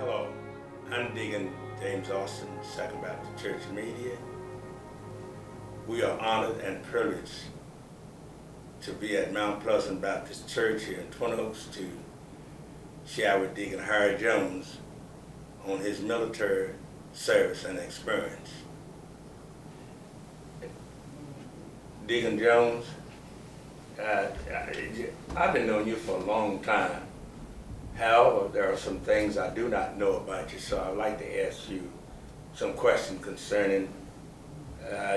Hello, I'm Deacon James Austin, Second Baptist Church Media. We are honored and privileged to be at Mount Pleasant Baptist Church here in Twin Oaks to share with Deacon Harry Jones on his military service and experience. Deacon Jones, I've been knowing you for a long time. However, there are some things I do not know about you, so I'd like to ask you some questions concerning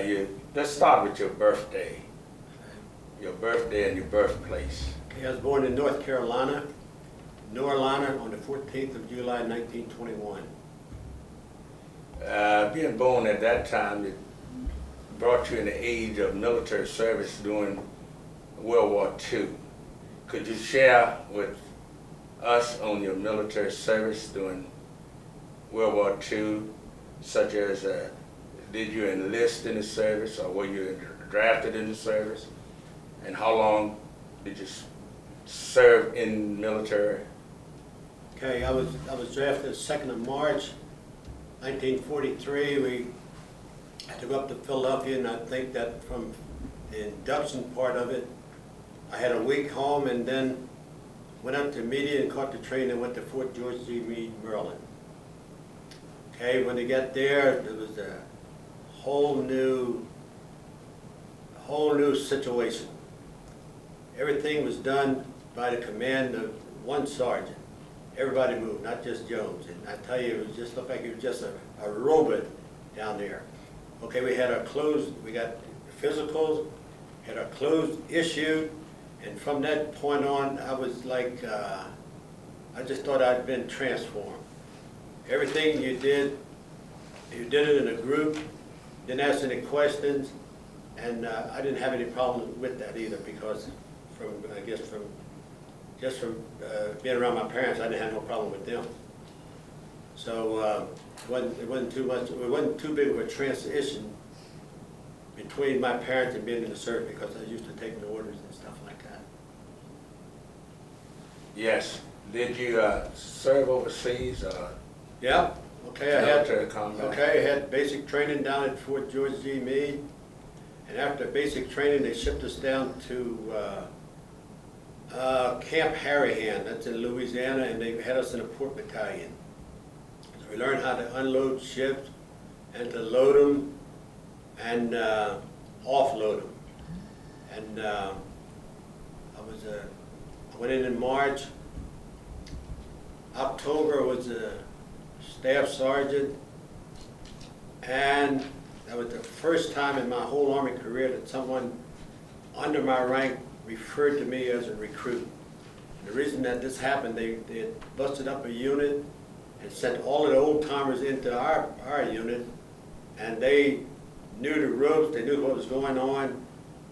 you. Let's start with your birthday. Your birthday and your birthplace. Okay, I was born in North Carolina, on the 14th of July, 1921. Being born at that time, it brought you in the age of military service during World War II. Could you share with us on your military service during World War II, such as did you enlist in the service or were you drafted in the service? And how long did you serve in military? Okay, I was drafted 2nd of March, 1943. We had to go up to Philadelphia, and I think that from the induction part of it, I had a week home and then went up to Media and caught the train and went to Fort George G. Meade, Maryland. Okay, when they got there, there was a whole new situation. Everything was done by the command of one sergeant. Everybody moved, not just Jones. And I tell you, it was just looked like it was just a robot down there. Okay, we got physicals, had our clothes issued, and from that point on, I was like, I just thought I'd been transformed. Everything you did it in a group, didn't ask any questions, and I didn't have any problem with that either because from being around my parents, I didn't have no problem with them. So it wasn't too big of a transition between my parents and being in the service because I used to take the orders and stuff like that. Yes. Did you serve overseas? Yeah. Okay. I had basic training down at Fort George G. Meade, and after basic training, they shipped us down to Camp Harahan. That's in Louisiana, and they had us in a port battalion. So we learned how to unload ships and to load them and offload them. And I went in March. October was a staff sergeant, and that was the first time in my whole Army career that someone under my rank referred to me as a recruit. And the reason that this happened, they had busted up a unit and sent all of the old timers into our unit, and they knew the ropes, they knew what was going on,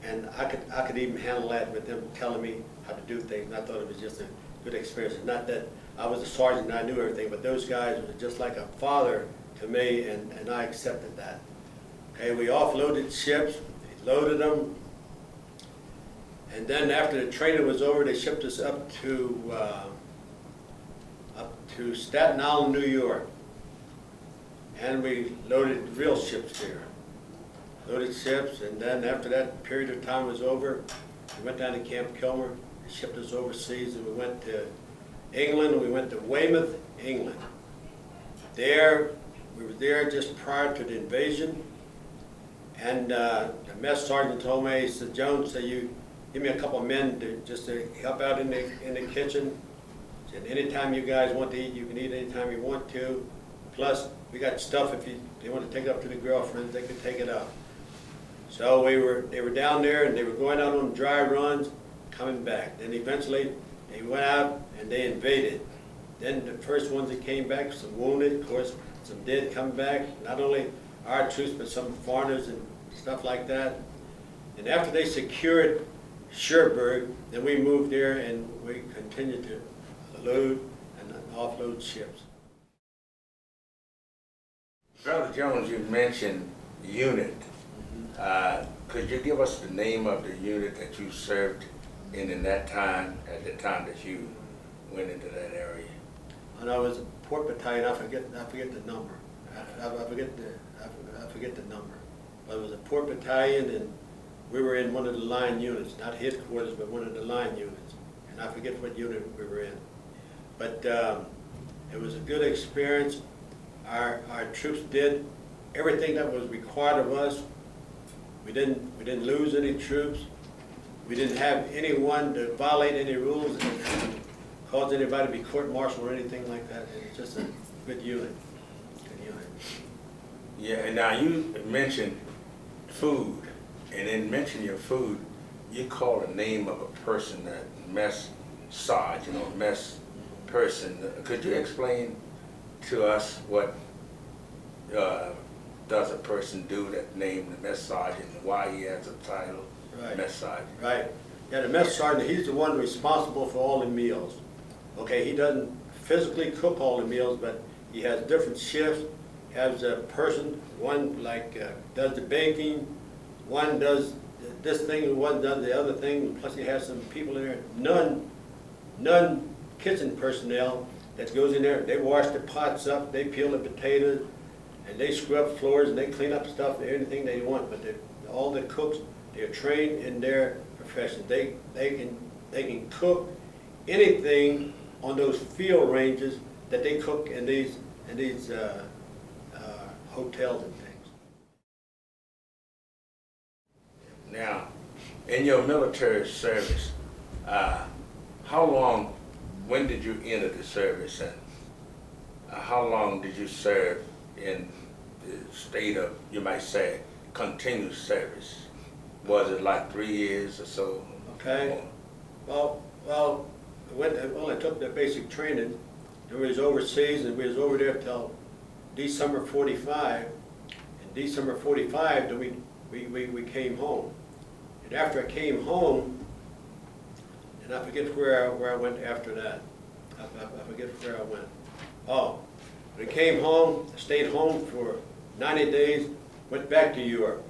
and I could even handle that with them telling me how to do things. And I thought it was just a good experience. Not that I was a sergeant and I knew everything, but those guys were just like a father to me, and I accepted that. Okay, we offloaded ships, they loaded them, and then after the training was over, they shipped us up to Staten Island, New York, and we loaded real ships there. Loaded ships, and then after that period of time was over, we went down to Camp Kilmer. They shipped us overseas, and we went to England. We went to Weymouth, England. We were there just prior to the invasion, and the mess sergeant told me, he said, "Jones, you give me a couple of men to help out in the kitchen. He said, anytime you guys want to eat, you can eat anytime you want to. Plus, we got stuff if they want to take it up to the girlfriends, they could take it up." So they were down there, and they were going out on dry runs, coming back. Then eventually they went out and they invaded. Then the first ones that came back, some wounded, of course, some did come back. Not only our troops, but some foreigners and stuff like that. And after they secured Cherbourg, then we moved there and we continued to load and offload ships. Brother Jones, you mentioned unit. Could you give us the name of the unit that you served in that time, at the time that you went into that area? And I was support battalion. I forget the number. I forget the number. But it was a port battalion, and we were in one of the line units, not headquarters, but one of the line units. And I forget what unit we were in. But it was a good experience. Our troops did everything that was required of us. We didn't lose any troops. We didn't have anyone to violate any rules and cause anybody to be court-martialed or anything like that. It was just a good unit. Good unit. Yeah, and now you mentioned food, and in mentioning your food, you call the name of a person, that mess sergeant or mess person. Could you explain to us what does a person do that named the mess sergeant, and why he has a title, Right. mess sergeant? Right. Yeah, the mess sergeant, he's the one responsible for all the meals. Okay, he doesn't physically cook all the meals, but he has different shifts. He has a person, one does the baking, one does this thing, and one does the other thing. Plus he has some people in there, none kitchen personnel that goes in there. They wash the pots up, they peel the potatoes, and they scrub floors, and they clean up stuff, anything they want. But all the cooks, they're trained in their profession. They can cook anything on those field ranges that they cook in these hotels and things. Now, in your military service, when did you enter the service, and how long did you serve in the state of, you might say, continuous service? Was it like 3 years or so? Okay. Well, I took the basic training, and we was overseas, and we was over there till December 45. In December 45, then we came home. And after I came home, and I forget where I went after that. I forget where I went. Oh, we came home, stayed home for 90 days, went back to Europe.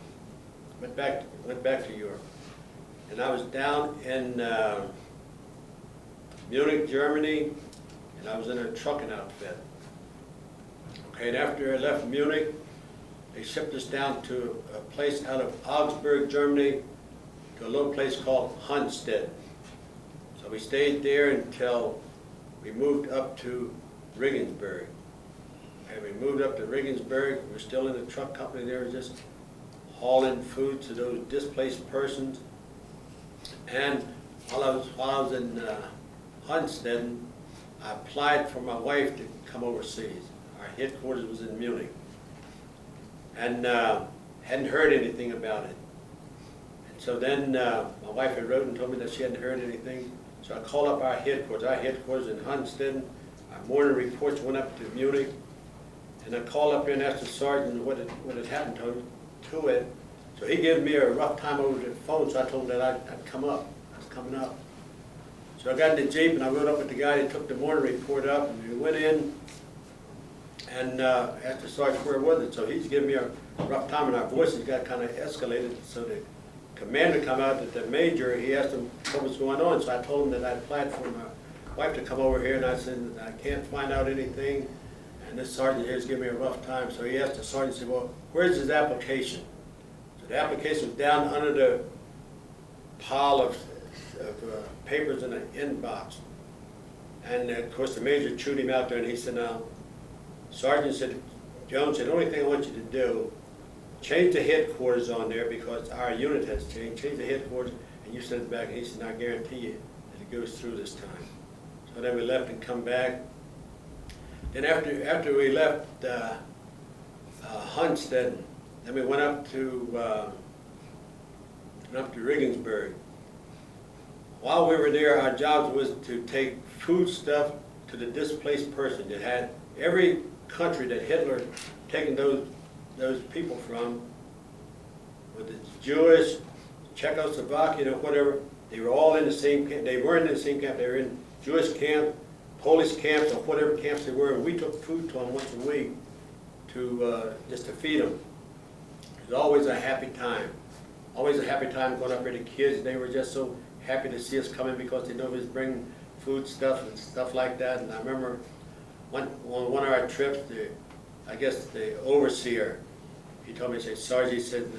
Went back to Europe. And I was down in Munich, Germany, and I was in a trucking outfit. Okay, and after I left Munich, they shipped us down to a place out of Augsburg, Germany, to a little place called Hunstead. So we stayed there until we moved up to Regensburg. And we moved up to Regensburg. We were still in the truck company there, just hauling food to those displaced persons. And while I was in Hunstead, I applied for my wife to come overseas. Our headquarters was in Munich. And hadn't heard anything about it. And so then my wife had wrote and told me that she hadn't heard anything. So I called up our headquarters in Hunstead. Our morning reports went up to Munich. And I called up here and asked the sergeant what had happened to it. So he gave me a rough time over the phone, so I told him that I'd come up. I was coming up. So I got in the Jeep and I rode up with the guy that took the morning report up, and we went in and asked the sergeant where was it. So he's giving me a rough time, and our voices got kind of escalated. So the commander come out, that the major, he asked him what was going on. So I told him that I applied for my wife to come over here, and I said I can't find out anything. And this sergeant here is giving me a rough time. So he asked the sergeant, said, well, where's his application? So the application was down under the pile of papers in the inbox. And of course the major chewed him out there, and he said, now, Sergeant said, Jones said, the only thing I want you to do, change the headquarters on there, because our unit has changed, change the headquarters, and you send it back. And he said, I guarantee you that it goes through this time. So then we left and come back. Then after we left Hunstead, then we went up to Regensburg. While we were there, our job was to take food stuff to the displaced person. It had every country that Hitler taken those people from, whether it's Jewish, Czechoslovakia, whatever. They were all in the same camp. They weren't in the same camp. They were in Jewish camp, Polish camps, or whatever camps they were. And we took food to them once a week to just to feed them. It was always a happy time. Always a happy time going up there. The kids, they were just so happy to see us coming, because they know we was bringing food stuff and stuff like that. And I remember on one of our trips, I guess the overseer, he told me, he said, Sergeant, he said,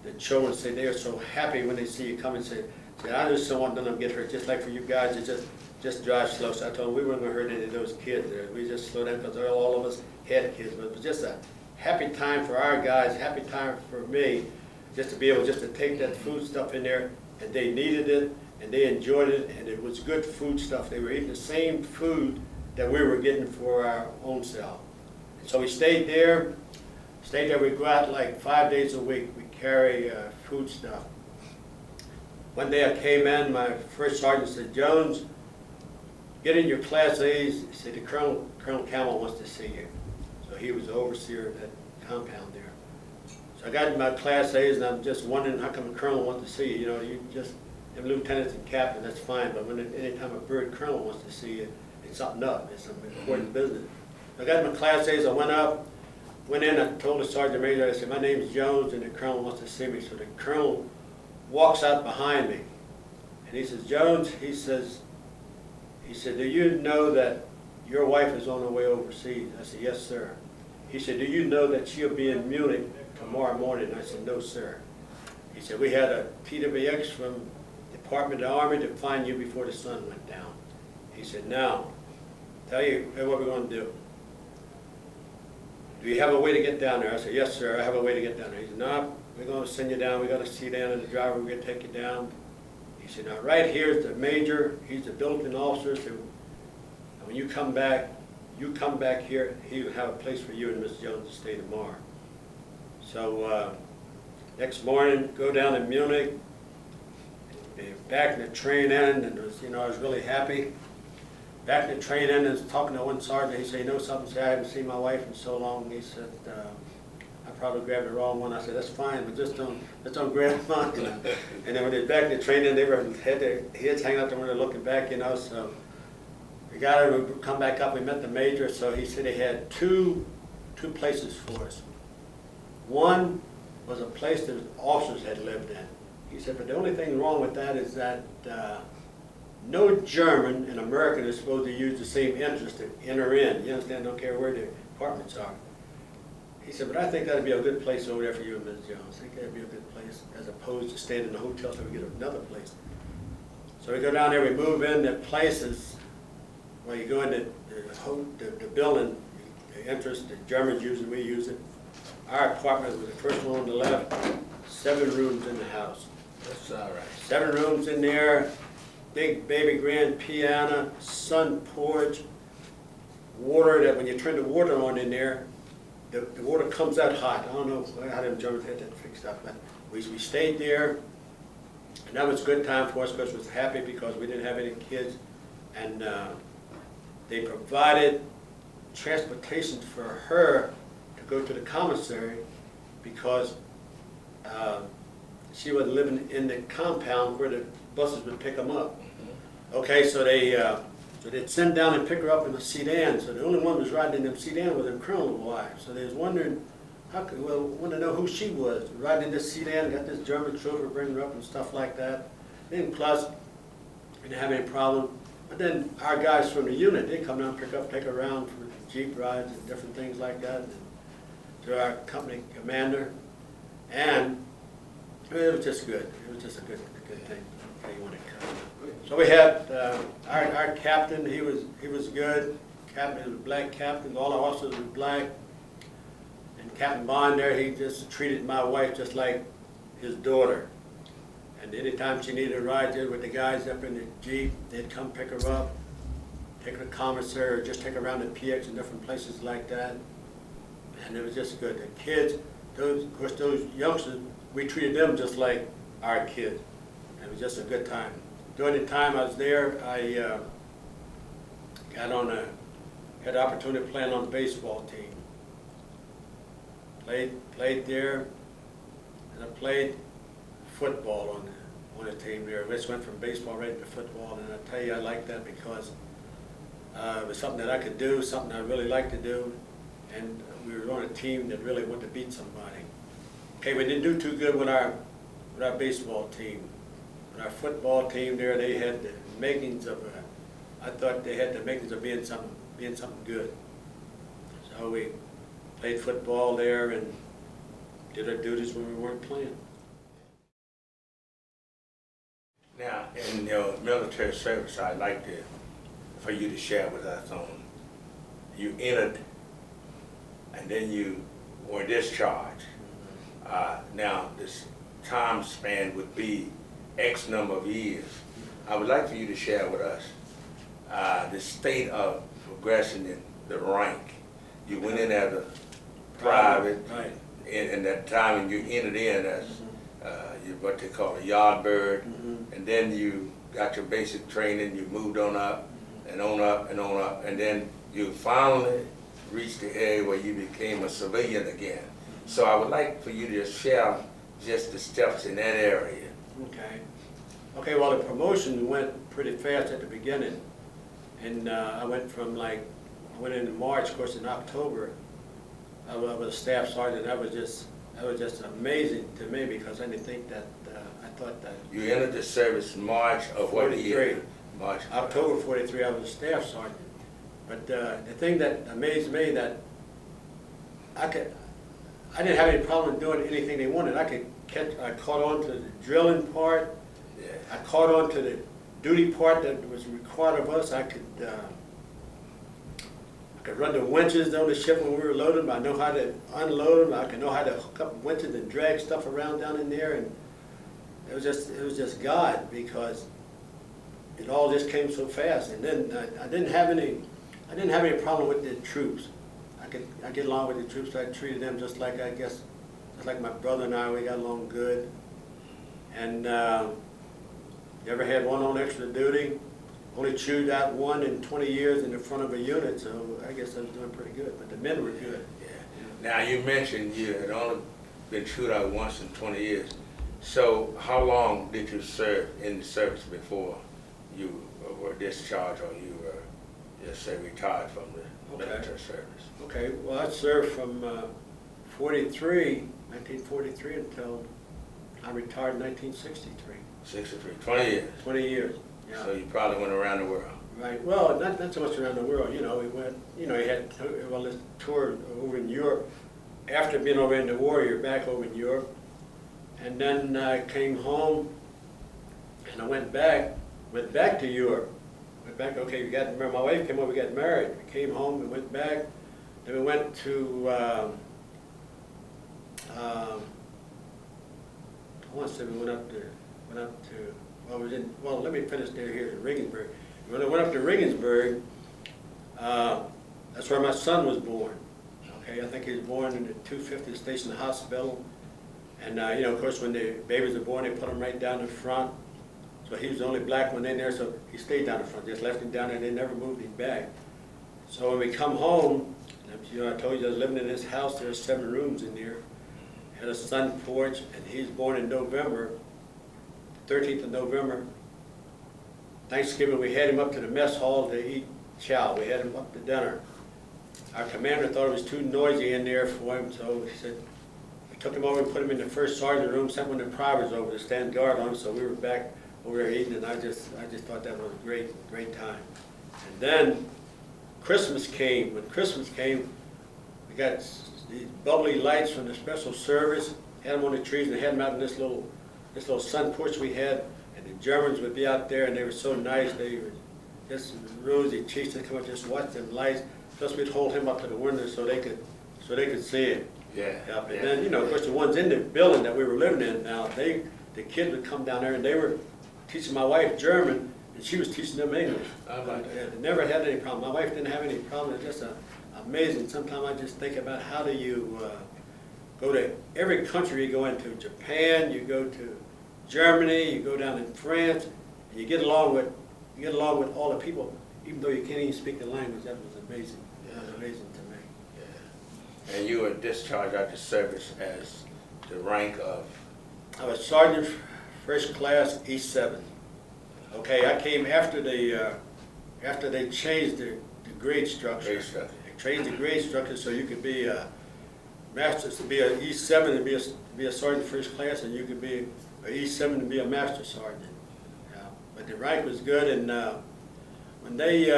the children said they are so happy when they see you come and say, I just don't want them to get hurt, just like for you guys, to just drive slow. So I told them we weren't going to hurt any of those kids there. We just slowed down because all of us had kids. But it was just a happy time for our guys, happy time for me, just to be able just to take that food stuff in there, and they needed it, and they enjoyed it, and it was good food stuff. They were eating the same food that we were getting for our own self. So we stayed there. We go out like 5 days a week. We carry food stuff. One day I came in, my first sergeant said, Jones, get in your Class A's. He said, Colonel Campbell wants to see you. So he was the overseer of that compound there. So I got in my Class A's, and I'm just wondering how come a colonel wants to see you. You know, you just have lieutenants and captain, that's fine, but when anytime a bird colonel wants to see you, it's something up. It's some important business. I got in my Class A's, I went in, I told the sergeant major, I said, my name's Jones, and the colonel wants to see me. So the colonel walks out behind me, and he says, Jones, he said, do you know that your wife is on her way overseas? I said, yes, sir. He said, do you know that she'll be in Munich tomorrow morning? I said, no, sir. He said, we had a TWX from Department of the Army to find you before the sun went down. He said, now, tell you what we're going to do. Do you have a way to get down there? I said, yes, sir, I have a way to get down there. He said, no, we're going to send you down. We got a seat down in the driver. We're going to take you down. He said, now, right here is the major. He's the built-in officer. So when you come back here, he will have a place for you and Miss Jones to stay tomorrow. So next morning, go down to Munich. Back in the train end, and I was really happy. Back in the train end, and was talking to one sergeant. He said, you know something? I haven't seen my wife in so long. He said, I probably grabbed the wrong one. I said, that's fine, but just don't grab mine. And then when they back in the train end, they had their heads hanging out there when they're looking back, So we got her. We come back up. We met the major. So he said he had two places for us. One was a place that officers had lived in. He said, but the only thing wrong with that is that no German and American is supposed to use the same entrance to enter in. You understand? Don't care where the apartments are. He said, but I think that'd be a good place over there for you and Ms. Jones. I think that'd be a good place as opposed to staying in the hotel till we get another place. So we go down there, we move in. The places where you go in the building, the entrance, the Germans use it, we use it. Our apartment was the first one on the left, 7 rooms in the house. That's all right. 7 rooms in there, big baby grand piano, sun porch, water that when you turn the water on in there, the water comes out hot. I don't know how them Germans had that fixed up, but we stayed there, and that was a good time for us because we was happy because we didn't have any kids, and they provided transportation for her to go to the commissary because she was living in the compound where the buses would pick them up. Okay, so they'd send down and pick her up in a sedan. So the only one who was riding in them sedan was them colonel wife. So they was wondering, wanted to know who she was. Riding in this sedan, got this German chauffeur bringing her up and stuff like that. Then plus, we didn't have any problem. But then our guys from the unit, they come down, pick up, take her around for Jeep rides and different things like that. And to our company commander, and it was just good. It was just a good thing. So we had our captain. He was good. Captain was a black captain. All our officers were black. And Captain Bond there, he just treated my wife just like his daughter. And anytime she needed a ride there with the guys up in the Jeep, they'd come pick her up, take her to commissary, or just take her around the PX and different places like that. And it was just good. The kids, of course, those youngsters, we treated them just like our kids. It was just a good time. During the time I was there, I had the opportunity to play on the baseball team. Played there, and I played football on the team there. We just went from baseball right into football, and I tell you, I liked that because it was something that I could do, something I really liked to do, and we were on a team that really wanted to beat somebody. Okay, we didn't do too good with our baseball team. But our football team there, they had the makings of I thought they had the makings of being some being something good. So we played football there and did our duties when we weren't playing. Now, in your military service, I'd like for you to share with us on, you entered and then you were discharged. Now, this time span would be X number of years. I would like for you to share with us the state of progression in the rank. You went in as a private, right, in that time, and you entered in as what they call a yard bird, and then you got your basic training, you moved on up, and on up, and on up, and then you finally reached the area where you became a civilian again. So I would like for you to just share just the steps in that area. Okay. Okay, well, the promotion went pretty fast at the beginning. And I went from I went in March, of course in October, I was a staff sergeant. That was just amazing to me because I didn't think that, I thought that. You entered the service in March of what year? March. October 43, I was a staff sergeant. But the thing that amazed me that I didn't have any problem doing anything they wanted. I caught on to the drilling part. Yeah. I caught on to the duty part that was required of us. I could run the winches on the ship when we were loading them. I know how to unload them. I could know how to hook up winches and drag stuff around down in there. And it was just God, because it all just came so fast. And then I didn't have any problem with the troops. I get along with the troops. I treated them just like my brother and I. We got along good. And never had one on extra duty. Only chewed out one in 20 years in the front of a unit, so I guess I was doing pretty good. But the men were good. Yeah. Now, you mentioned you had only been chewed out once in 20 years. So how long did you serve in the service before you were discharged or you were, just say, retired from the military service? Okay, well, I served from 1943 until I retired in 1963. 63, 20 years. 20 years, yeah. So you probably went around the world. Right, well, not so much around the world, we went, he had, this tour over in Europe, after being over in the war, you're back over in Europe, and then I came home, and I went back to Europe, okay, remember my wife came over, we got married, we came home, we went back, then we went to, I want to say we went up to, let me finish there here in Regensburg. When I went up to Regensburg, that's where my son was born. Okay, I think he was born in the 250th Station Hospital. And, of course, when the babies are born, they put them right down in front. So he was the only black one in there, so he stayed down in front. Just left him down there, they never moved him back. So when we come home, I told you I was living in this house, there's 7 rooms in there. Had a sun porch, and he was born in November, 13th of November. Thanksgiving, we had him up to the mess hall to eat chow. We had him up to dinner. Our commander thought it was too noisy in there for him, so he said, we took him over and put him in the first sergeant room, sent one of the privates over to stand guard on him, so we were back over there eating, and I just thought that was a great time. And then Christmas came. When Christmas came, we got these bubbly lights from the special service, had them on the trees, and they had them out in this little sun porch we had, and the Germans would be out there, and they were so nice. They were just rosy cheeks. They'd come up, just watch them lights. Plus, we'd hold him up to the window so they could see it. Yeah. And then, of course, the ones in the building that we were living in now, the kids would come down there, and they were teaching my wife German, and she was teaching them English. They never had any problem. My wife didn't have any problem. It's just amazing. Sometimes I just think about how do you go to every country you go into. Japan, you go to Germany, you go down in France, and you get along with all the people, even though you can't even speak the language. That was amazing. That was amazing to me. Yeah. And you were discharged out of service as the rank of? I was Sergeant First Class E7. Okay, I came after they changed the grade structure. They changed the grade structure so you could be a master, to be an E7 and be a Sergeant First Class, and you could be an E7 and be a Master Sergeant. Yeah. But the rank was good, and when they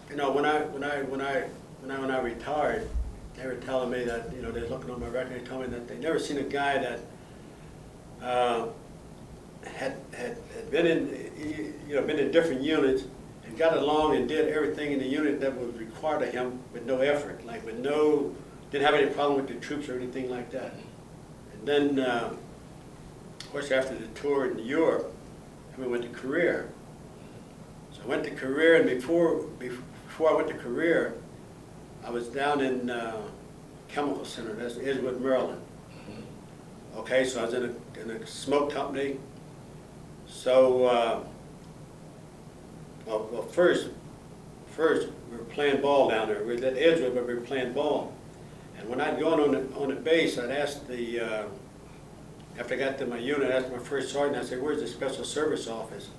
you know, when I retired, they were telling me that, you know, they're looking on my record, they told me that they never seen a guy that had been in, you know, been in different units and got along and did everything in the unit that was required of him with no effort, like with no, didn't have any problem with the troops or anything like that. And then, of course, after the tour in Europe, we went to career. So I went to career, and before I went to career, I was down in Chemical Center, that's Edgewood, Maryland. Okay, so I was in a smoke company. So, well, first we were playing ball down there. We were at Edgewood, but we were playing ball. And when I'd gone on the base, I'd asked the, after I got to my unit, I asked my first sergeant, I said, "Where's the special service office?"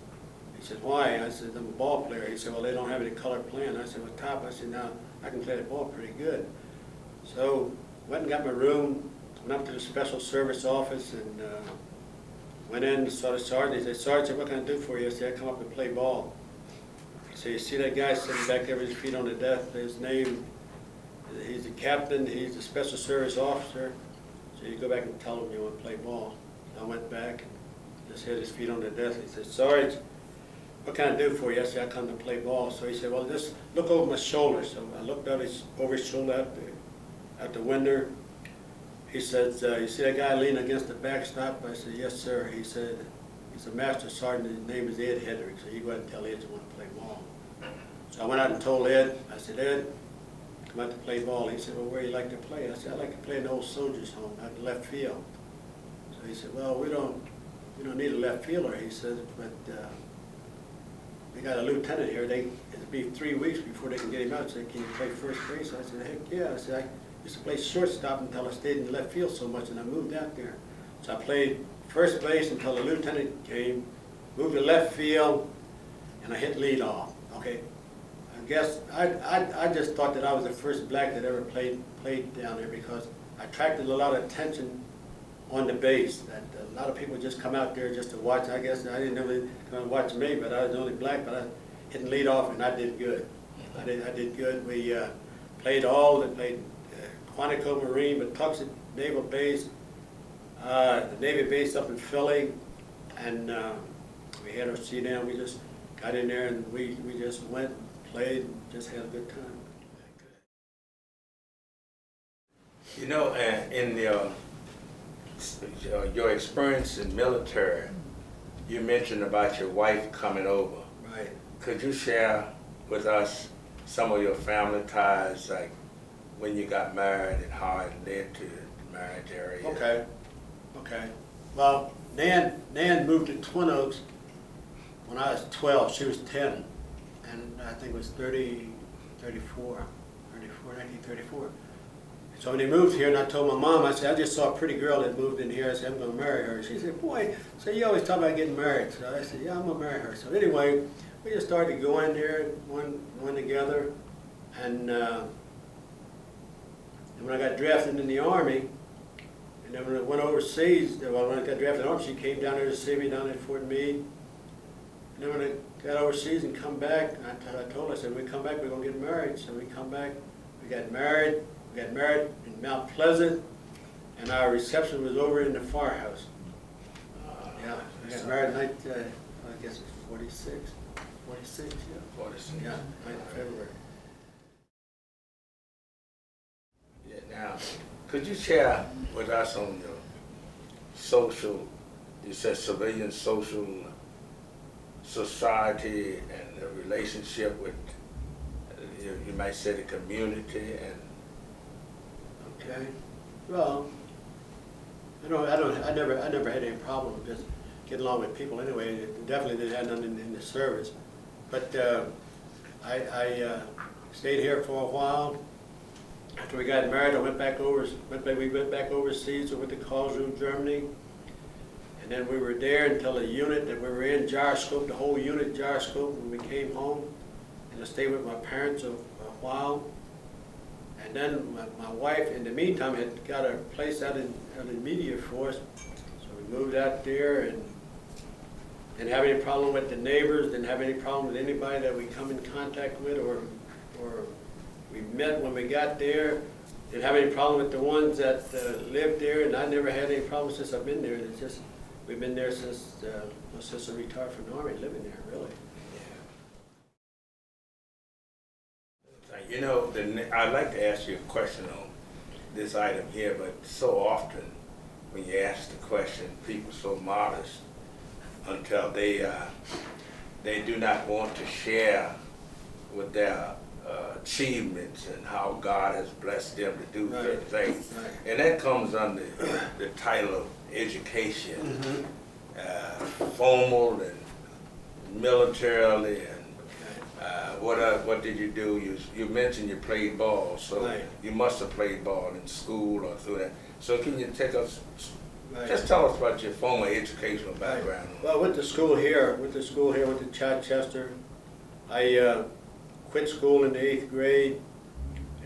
He said, "Why?" I said, "I'm a ball player." He said, "Well, they don't have any color playing." I said, "Well, top." I said, "Now, I can play the ball pretty good." So, went and got my room, went up to the special service office, and went in and saw the sergeant. He said, "Sergeant, what can I do for you?" I said, "I come up and play ball." He said, "You see that guy sitting back there with his feet on the desk? His name, he's the captain, he's the special service officer. So you go back and tell him you want to play ball." So I went back and just had his feet on the desk. He said, "Sarge, what can I do for you?" I said, "I come to play ball." So he said, "Well, just look over my shoulder." So I looked over his shoulder out the window. He said, "You see that guy leaning against the backstop?" I said, "Yes, sir." He said, "He's a master sergeant. His name is Ed Hedrick. So you go ahead and tell Ed you want to play ball." So I went out and told Ed. I said, "Ed, come out to play ball." He said, "Well, where do you like to play?" I said, "I like to play in the old soldiers' home out in left field." So he said, "Well, we don't need a left fielder." He said, "But they got a lieutenant here. It'll be 3 weeks before they can get him out." So "Can you play first base?" I said, "Heck yeah." I said, "I used to play shortstop until I stayed in the left field so much, and I moved out there." So I played first base until the lieutenant came, moved to left field, and I hit lead off. Okay, I guess I just thought that I was the first black that ever played down there, because I attracted a lot of attention on the base. That a lot of people just come out there just to watch. I guess I didn't know they come and watch me, but I was the only black. But I hit lead off, and I did good. I did good. We played Quantico Marine, but Tuxet Naval Base, the Navy base up in Philly, and we had our seat down. We just got in there, and we just went, played, and just had a good time. You know, in your experience in military, you mentioned about your wife coming over. Right. Could you share with us some of your family ties, like when you got married and how it led to the marriage area? Okay. Well, Nan moved to Twin Oaks when I was 12. She was 10, and I think it was 1934. So when they moved here, and I told my mom, I said, "I just saw a pretty girl that moved in here. I said, I'm going to marry her." She said, "Boy, so you always talk about getting married." So I said, "Yeah, I'm going to marry her." So anyway, we just started going there, one together, and when I got drafted in the Army, and then when I went overseas, well, when I got drafted in the Army, she came down there to see me down at Fort Meade. And then when I got overseas and come back, I told her, I said, "When we come back, we're going to get married." So we come back, we got married. We got married in Mount Pleasant, and our reception was over in the firehouse. Yeah, we got married in I guess it's 46, yeah. 46. Yeah, 9th of February. Yeah, now, could you share with us on your social, you said civilian social society and the relationship with, you might say, the community and. Okay. Well, I never had any problem with just getting along with people anyway. It definitely didn't have none in the service. But I stayed here for a while. After we got married, we went back overseas. We went to Karlsruhe, Germany. And then we were there until the unit that we were in, gyroscope, the whole unit gyroscope, when we came home. And I stayed with my parents a while. And then my wife, in the meantime, had got a place out in Media for us. So we moved out there and didn't have any problem with the neighbors, didn't have any problem with anybody that we come in contact with or or we met when we got there. Didn't have any problem with the ones that lived there, and I never had any problems since I've been there. It's just, we've been there since I retired from the Army, living there, really. You know, I'd like to ask you a question on this item here, but so often when you ask the question, people are so modest until they do not want to share with their achievements and how God has blessed them to do certain things. Right. And that comes under the title of education, formal and militarily, and what did you do? You mentioned you played ball, so you must have played ball in school or through that. So can you take us, just tell us about your formal educational background? Well, I went to school here, went to Chichester. I quit school in the 8th grade.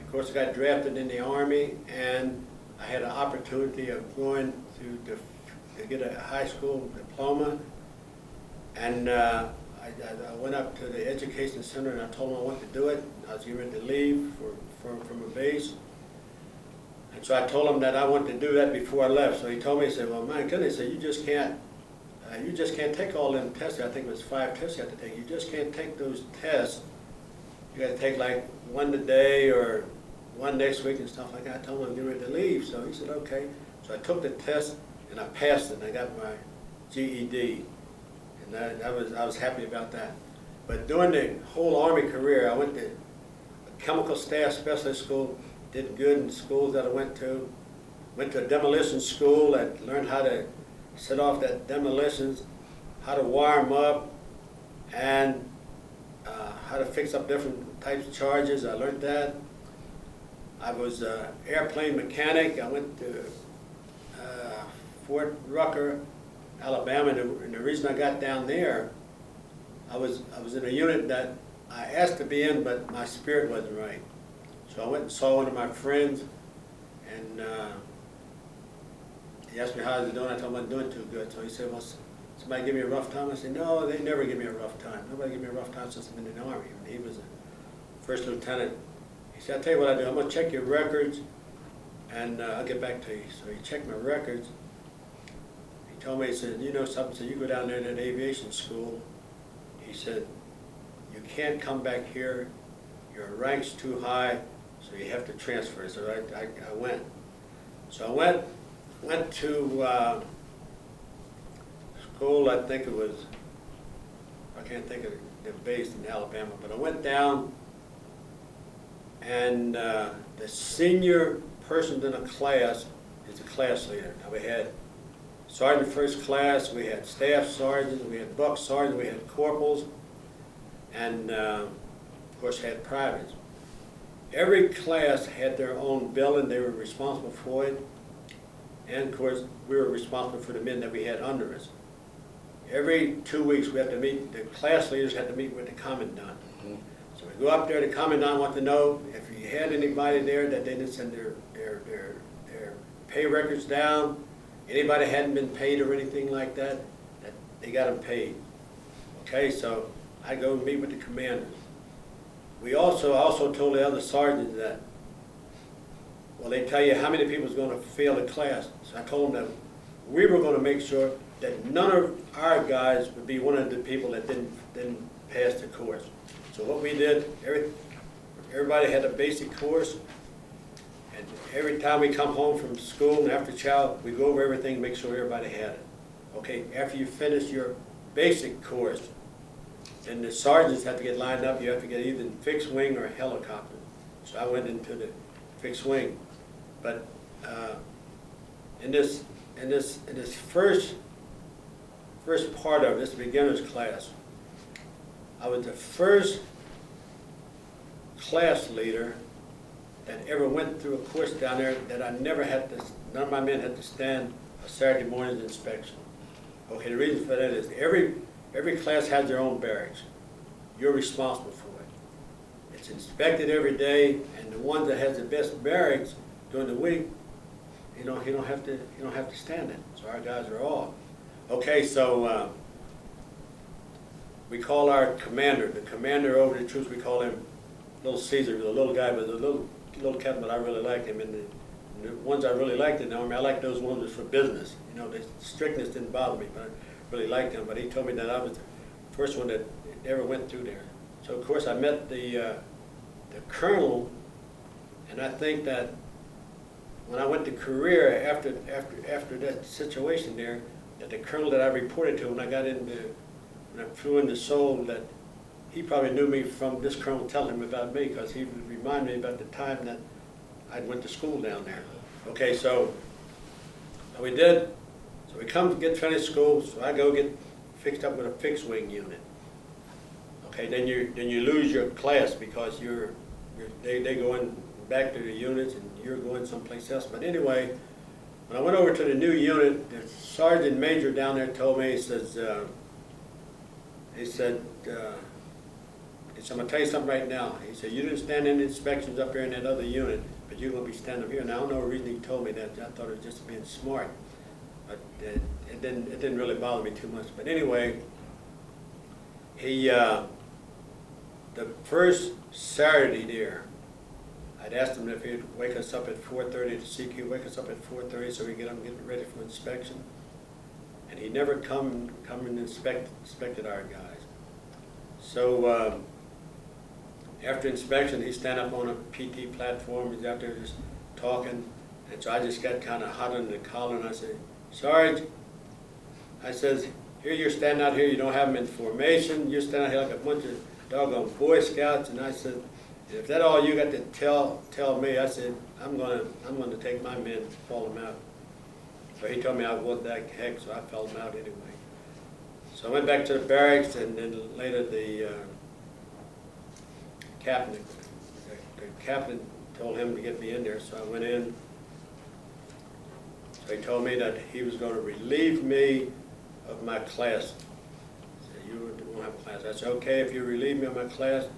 Of course, I got drafted in the Army, and I had an opportunity of going to get a high school diploma. And I went up to the education center and I told them I wanted to do it. I was getting ready to leave from a base. And so I told him that I wanted to do that before I left. So he told me, he said, well, my goodness, he said, you just can't take all them tests. I think it was 5 tests you have to take. You just can't take those tests. You got to take like 1 today or 1 next week and stuff like that. I told him I'm getting ready to leave. So he said, okay. So I took the test and I passed it and I got my GED. And I was happy about that. But during the whole Army career, I went to a chemical staff specialist school, did good in schools that I went to a demolition school that learned how to set off that demolitions, how to wire them up, and how to fix up different types of charges. I learned that. I was an airplane mechanic. I went to Fort Rucker, Alabama, and the reason I got down there, I was in a unit that I asked to be in, but my spirit wasn't right. So I went and saw one of my friends, and he asked me how I was doing. I told him I wasn't doing too good. So he said, well, somebody give me a rough time? I said, no, they never give me a rough time. Nobody gave me a rough time since I've been in the Army. And he was a first lieutenant. He said, I'll tell you what I do. I'm going to check your records, and I'll get back to you. So he checked my records. He told me, he said, you know something, so you go down there to that aviation school. He said, you can't come back here, your rank's too high, so you have to transfer. So I went. So I went to school, I think it was, I can't think of it, they're based in Alabama, but I went down, and the senior person in a class is the class leader. Now we had sergeant first class, we had staff sergeants, we had buck sergeants, we had corporals, and of course had privates. Every class had their own building, they were responsible for it, and of course we were responsible for the men that we had under us. Every 2 weeks we had to meet, the class leaders had to meet with the commandant. So we go up there, the commandant wanted to know if you had anybody there that they didn't send their pay records down, anybody hadn't been paid or anything like that, that they got them paid. Okay, so I go meet with the commanders. I also told the other sergeants that, well, they tell you how many people is going to fail the class. So I told them that we were going to make sure that none of our guys would be one of the people that didn't pass the course. So what we did, everybody had a basic course, and every time we come home from school and after chow, we go over everything and make sure everybody had it. Okay, after you finish your basic course, then the sergeants have to get lined up. You have to get either fixed wing or a helicopter. So I went into the fixed wing. But in this first part of this beginner's class, I was the first class leader that ever went through a course down there that I never had to, none of my men had to stand a Saturday morning's inspection. Okay, the reason for that is every class has their own barracks. You're responsible for it. It's inspected every day, and the one that has the best barracks during the week, you don't have to stand it. So our guys are off. Okay, so we call our commander, the commander over the troops, we call him little Caesar, he was a little guy, but a little captain, but I really liked him. And the ones I really liked in the Army, I liked those ones that was for business. You know, the strictness didn't bother me, but I really liked him. But he told me that I was the first one that ever went through there. So of course I met the colonel, and I think that when I went to career after that situation there, that the colonel that I reported to when I flew into Seoul, that he probably knew me from this colonel telling him about me, because he would remind me about the time that I went to school down there. Okay, so we did. So we come to get finished school. So I go get fixed up with a fixed wing unit. Okay, then you lose your class because they go in back to the units and you're going someplace else. But anyway, when I went over to the new unit, the sergeant major down there told me, he said, I'm going to tell you something right now. He said, you didn't stand in inspections up here in that other unit, but you're going to be standing up here. And I don't know the reason he told me that. I thought it was just being smart. But it didn't really bother me too much. But anyway, the first Saturday there, I'd asked him if he'd wake us up at 4:30 to CQ, wake us up at 4:30 so we get ready for inspection. And he never come and inspected our guys. So after inspection, he stand up on a PT platform. He's out there just talking. And so I just got kind of hot under the collar, and I said, Sarge, I says, here you're standing out here, you don't have them in formation. You're standing out here like a bunch of doggone Boy Scouts. And I said, if that's all you got to tell me, I said, I'm gonna take my men and fall them out. So he told me I wasn't that heck, so I fell them out anyway. So I went back to the barracks, and then later the captain told him to get me in there, so I went in. So he told me that he was going to relieve me of my class. He said, you won't have a class. I said, okay, if you relieve me of my class.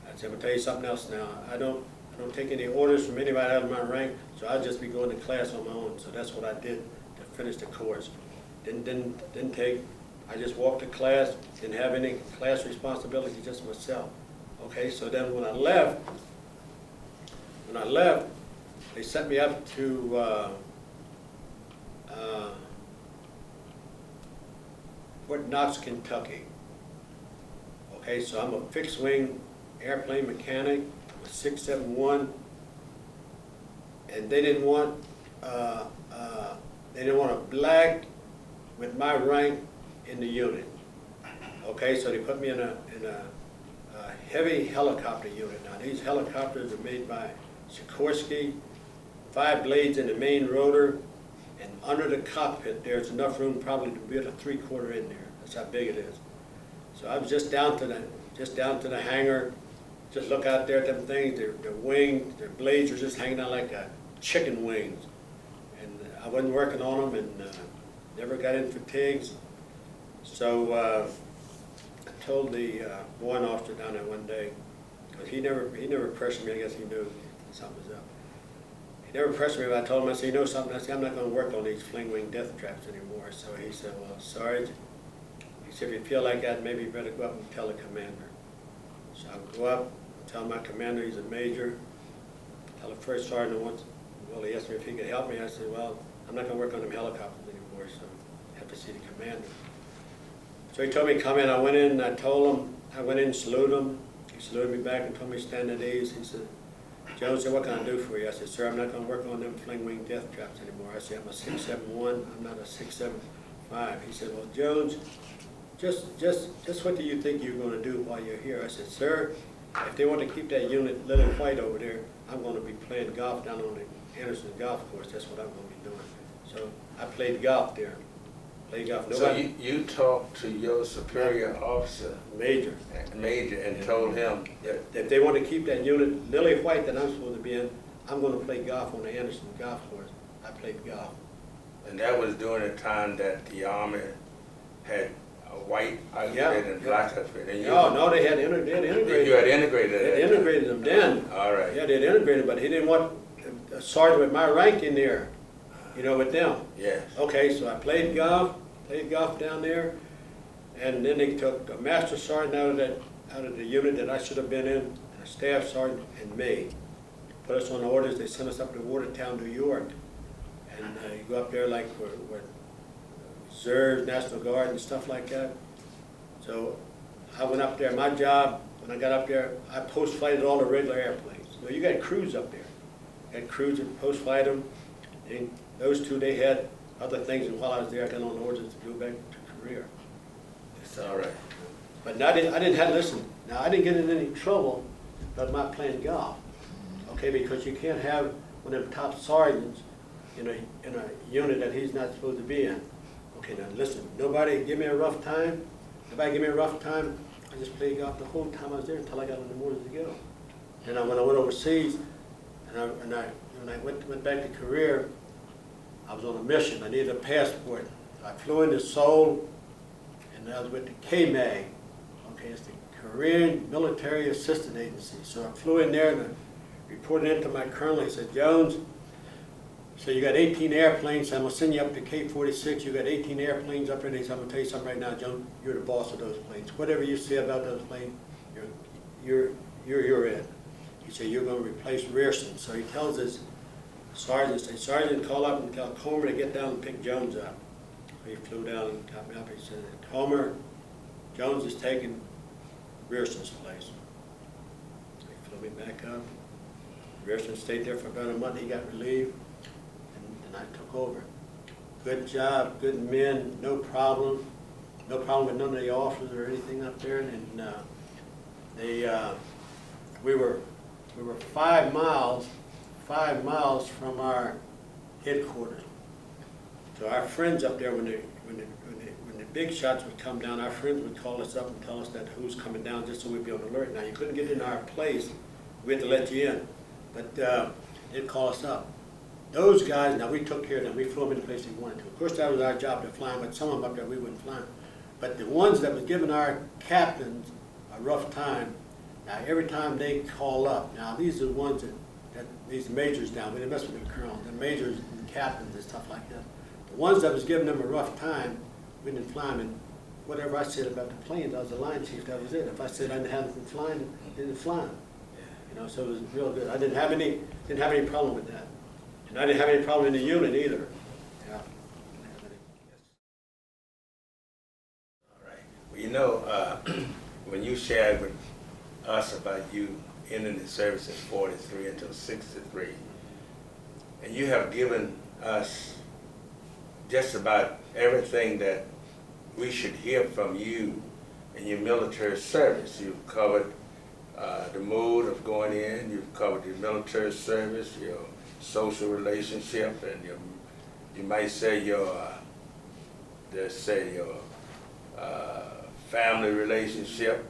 I said, I'm going to tell you something else now. I don't take any orders from anybody out of my rank, so I'll just be going to class on my own. So that's what I did to finish the course. Didn't take, I just walked to class, didn't have any class responsibility, just myself. Okay, so then when I left, they sent me up to Fort Knox, Kentucky. Okay, so I'm a fixed wing airplane mechanic, I'm a 671, and they didn't want a black with my rank in the unit. Okay, so they put me in a heavy helicopter unit. Now these helicopters are made by Sikorsky, 5 blades in the main rotor, and under the cockpit there's enough room probably to build a 3/4 in there. That's how big it is. So I was just down to the hangar, just look out there at them things. Their wings, their blades are just hanging out like chicken wings, and I wasn't working on them, and never got in fatigues. So I told the warrant officer down there one day, because he never pressured me. I guess he knew something was up. He never pressured me, but I told him, I said, you know something? I said, I'm not going to work on these fling wing death traps anymore. So he said, well, Sarge, he said, if you feel like that, maybe you better go up and tell the commander. So I go up, tell my commander, he's a major, tell the first sergeant once. Well, he asked me if he could help me. I said, well, I'm not going to work on them helicopters anymore, so I have to see the commander. So he told me to come in. I went in and I told him, I went in and saluted him. He saluted me back and told me to stand at ease. He said, Jones said, what can I do for you? I said, sir, I'm not going to work on them fling wing death traps anymore. I said, I'm a 671, I'm not a 675. He said, well, Jones, just what do you think you're going to do while you're here? I said, sir, if they want to keep that unit Lily White over there, I'm going to be playing golf down on the Anderson golf course. That's what I'm going to be doing. So I played golf there. Played golf. So you talked to your superior officer, Major, and told him that if they want to keep that unit Lily White that I'm supposed to be in, I'm going to play golf on the Anderson golf course. I played golf. And that was during the time that the Army had a white outfit and black outfit. And No, they had integrated. You had integrated it. They integrated them then. All right. Yeah, they had integrated, but he didn't want a sergeant with my rank in there, you know, with them. Yes. Okay, so I played golf down there, and then they took a master sergeant out of the unit that I should have been in, and I staff sergeant and me, put us on orders. They sent us up to Watertown, New York. And you go up there like with reserves, National Guard and stuff like that. So I went up there. My job, when I got up there, I post-flighted all the regular airplanes. You know, you got crews up there. You had crews that post-flight them. And those two, they had other things. And while I was there, I got on orders to go back to Korea. It's all right. But now I didn't have, listen, now I didn't get in any trouble about not playing golf. Okay, because you can't have one of them top sergeants in a unit that he's not supposed to be in. Okay, now listen, nobody give me a rough time. Nobody give me a rough time. I just played golf the whole time I was there until I got on the orders to go. And when I went overseas, when I went back to Korea, I was on a mission. I needed a passport. I flew into Seoul, and I was with the KMAG. Okay, it's the Korean Military Assistance Agency. So I flew in there and I reported into my colonel. He said, Jones, so you got 18 airplanes. So I'm gonna send you up to Cape 46. You got 18 airplanes up there. And he said, I'm gonna tell you something right now, Jones. You're the boss of those planes. Whatever you say about those planes, you're in. He said, you're gonna replace Rearson. So he tells his sergeant, Sergeant, call up and tell Comer to get down and pick Jones up. He flew down and got me up. He said, Comer, Jones is taking Rearson's place. So he flew me back up. Rearson stayed there for about a month. He got relieved, and I took over. Good job, good men, no problem. No problem with none of the officers or anything up there. And we were 5 miles from our headquarters. So our friends up there, when the big shots would come down, our friends would call us up and tell us that who's coming down, just so we'd be on alert. Now you couldn't get in our place; we had to let you in, but they'd call us up. Those guys, now we took care of them. We flew them in the place we wanted to. Of course, that was our job to fly them, but some of them up there we wouldn't fly them. But the ones that was giving our captains a rough time, now every time they call up, now these are the ones that these majors down, we didn't mess with the colonels, the majors and captains and stuff like that. The ones that was giving them a rough time, we didn't fly them. And whatever I said about the planes, I was the line chief, that was it. If I said I didn't have them flying, I didn't fly them. You know, so it was real good. I didn't have any problem with that. And I didn't have any problem in the unit either. Yeah. All right. Well, you know, when you shared with us about you ending the service in 43 until 63, and you have given us just about everything that we should hear from you in your military service. You've covered the mode of going in, you've covered your military service, your social relationship, and you might say your family relationship.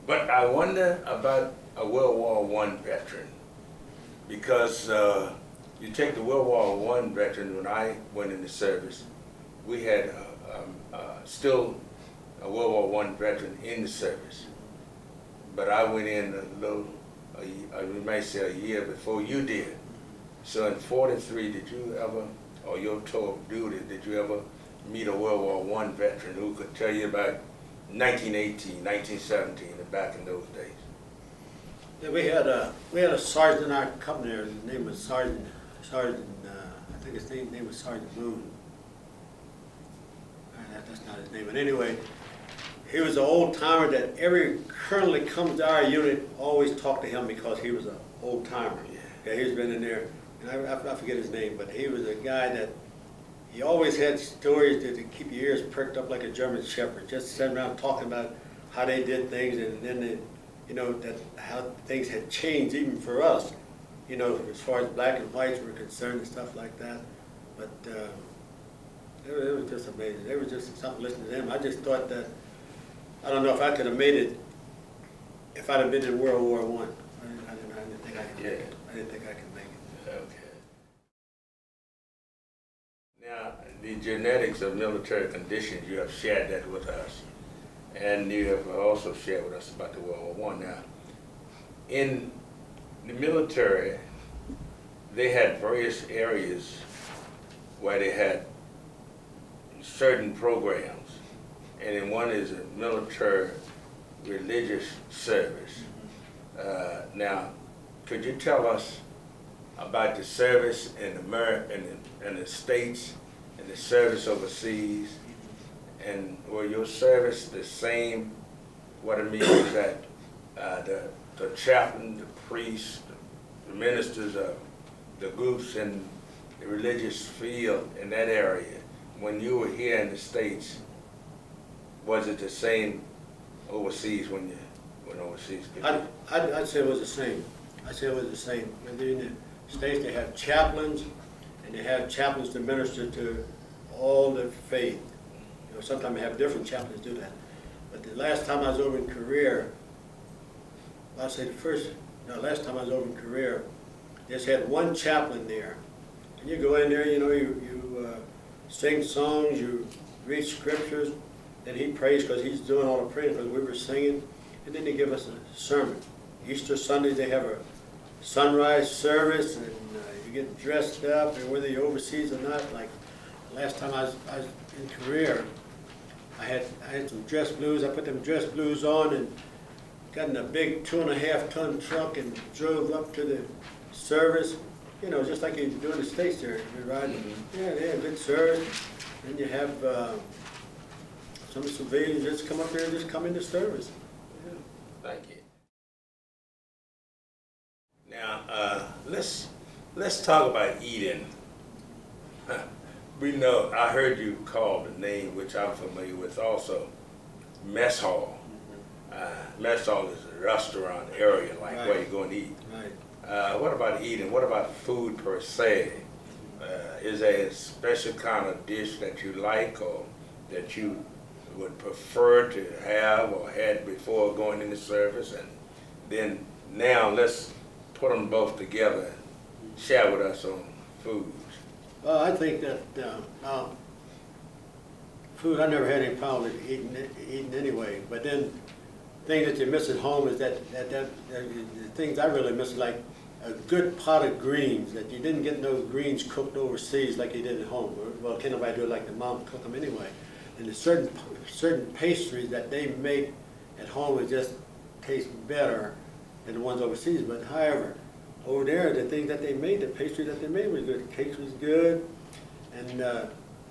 But I wonder about a World War I veteran, because you take the World War I veteran. When I went into service, we had still a World War I veteran in the service, but I went in we might say a year before you did. So in 43, did you ever, or your tour of duty, did you ever meet a World War I veteran who could tell you about 1918, 1917, and back in those days? Yeah, we had a sergeant in our company there. His name was Sergeant. I think his name was Sergeant Moon. That's not his name, but anyway, he was an old timer that every colonel that comes to our unit always talked to him because he was an old timer. Yeah, he's been in there, and I forget his name, but he was a guy that he always had stories to keep your ears perked up like a German shepherd, just sitting around talking about how they did things, and then how things had changed even for us, as far as black and whites were concerned and stuff like that. But it was just amazing. It was just something listening to them. I just thought that, I don't know if I could have made it if I'd have been in World War I. I didn't think I could make it. I didn't think I could make it. Okay. Now, the genetics of military conditions, you have shared that with us. And you have also shared with us about the World War I. Now, in the military, they had various areas where they had certain programs. And in one is a military religious service. Now, could you tell us about the service in in the States and the service overseas? And were your service the same? What I mean is that the chaplain, the priest, the ministers of the groups in the religious field in that area, when you were here in the States, was it the same overseas when you went overseas? I'd say it was the same. I'd say it was the same. When they're in the States, they have chaplains, and they have chaplains to minister to all the faith. You know, sometimes they have different chaplains do that. But the last time I was over in Korea, last time I was over in Korea, they just had one chaplain there. And you go in there, you know, you sing songs, you read scriptures, and he prays because he's doing all the praying because we were singing. And then they give us a sermon. Easter Sunday they have a sunrise service, and you get dressed up, and whether you're overseas or not. Like last time I was in Korea, I had some dress blues. I put them dress blues on and got in a big 2.5-ton truck and drove up to the service. You know, just like you do in the States there. You're riding, yeah, they have good service. And you have some civilians just come up there and just come into service. Yeah. Thank you. Now, let's talk about eating. We know, I heard you call the name, which I'm familiar with also, mess hall. Mess hall is a restaurant area, like Right. where you go and eat. Right. What about eating? What about food per se? Is there a special kind of dish that you like or that you would prefer to have or had before going into service? And then now let's put them both together and share with us on foods. Well, I think that food, I never had any problem with eating anyway. But then things that you miss at home is that the things I really miss, like a good pot of greens, that you didn't get those greens cooked overseas like you did at home. Well, can't nobody do it like the mom cook them anyway. And there's certain pastries that they make at home that just taste better than the ones overseas. But however, over there, the things that they made, the pastry that they made was good. The cakes was good, and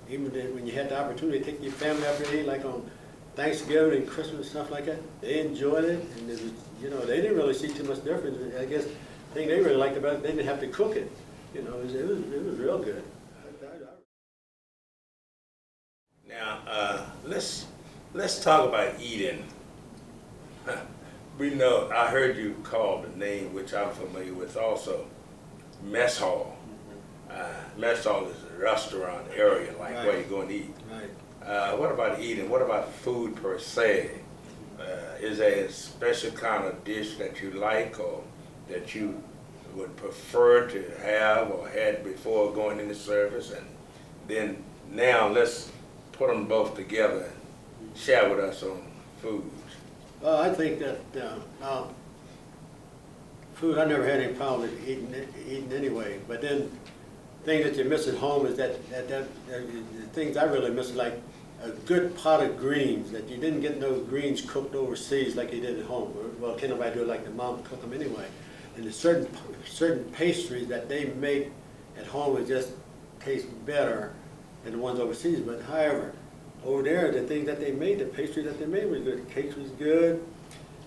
even when you had the opportunity to take your family out to eat, like on Thanksgiving and Christmas and stuff like that, they enjoyed it, and it was, you know, they didn't really see too much difference. I guess the thing they really liked about it, they didn't have to cook it. You know, it was real good. Now, let's talk about eating. We know, I heard you call the name, which I'm familiar with also, mess hall. Mess hall is a restaurant area, like Right. where you go and eat. Right. What about eating? What about food per se? Is there a special kind of dish that you like or that you would prefer to have or had before going into service? And then now let's put them both together and share with us on foods. Well, I think that food, I never had any problem with eating anyway. But then things that you miss at home is that the things I really miss, like a good pot of greens, that you didn't get those greens cooked overseas like you did at home. Well, can't nobody do it like the mom cook them anyway. And there's certain pastries that they make at home that just taste better than the ones overseas. But however, over there, the things that they made, the pastry that they made was good. The cakes was good,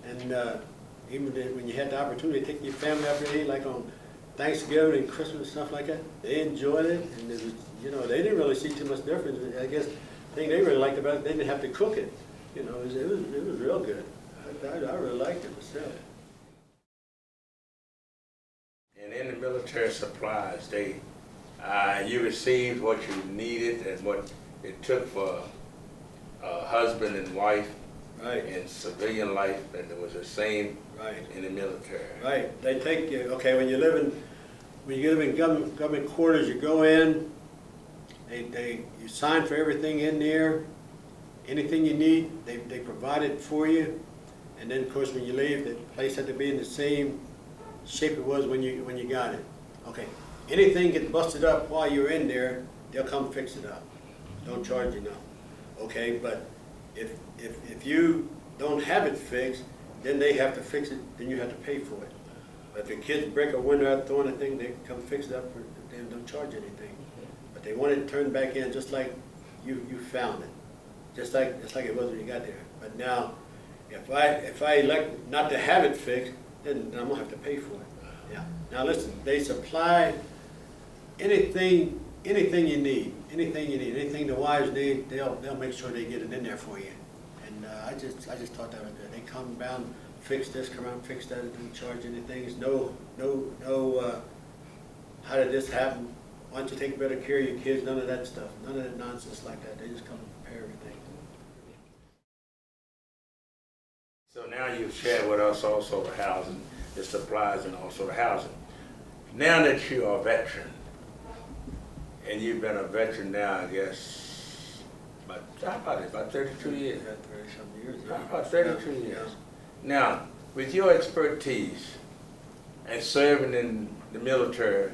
and even when you had the opportunity to take your family out to eat, like on Thanksgiving and Christmas and stuff like that, they enjoyed it, and it was, you know, they didn't really see too much difference. I guess the thing they really liked about it, they didn't have to cook it. You know, it was real good. I really liked it myself. And in the military supplies, you received what you needed and what it took for husband and wife Right. in civilian life, and it was the same Right. in the military. Right. They take you, okay, when you live in government quarters, you go in, you sign for everything in there, anything you need, they provide it for you, and then of course when you leave, the place had to be in the same shape it was when you got it. Okay, anything gets busted up while you're in there, they'll come fix it up. Don't charge you nothing. Okay, but if you don't have it fixed, then they have to fix it, then you have to pay for it. But if the kids break a window out throwing a thing, they come fix it up, they don't charge anything. But they want it turned back in just like you found it, just like it was when you got there. But now, if I elect not to have it fixed, then I'm gonna have to pay for it. Yeah. Now listen, they supply anything you need, anything the wives need, they'll make sure they get it in there for you. And I just thought that was good. They come down, fix this, come around, fix that, don't charge anything. It's no, how did this happen? Why don't you take better care of your kids? None of that stuff, none of that nonsense like that. They just come and prepare everything. So now you've shared with us also the housing, the supplies, and also the housing. Now that you are a veteran, and you've been a veteran now, I guess, about 32 years. Yeah, 30-something years. About 32 years. Yeah. Now, with your expertise and serving in the military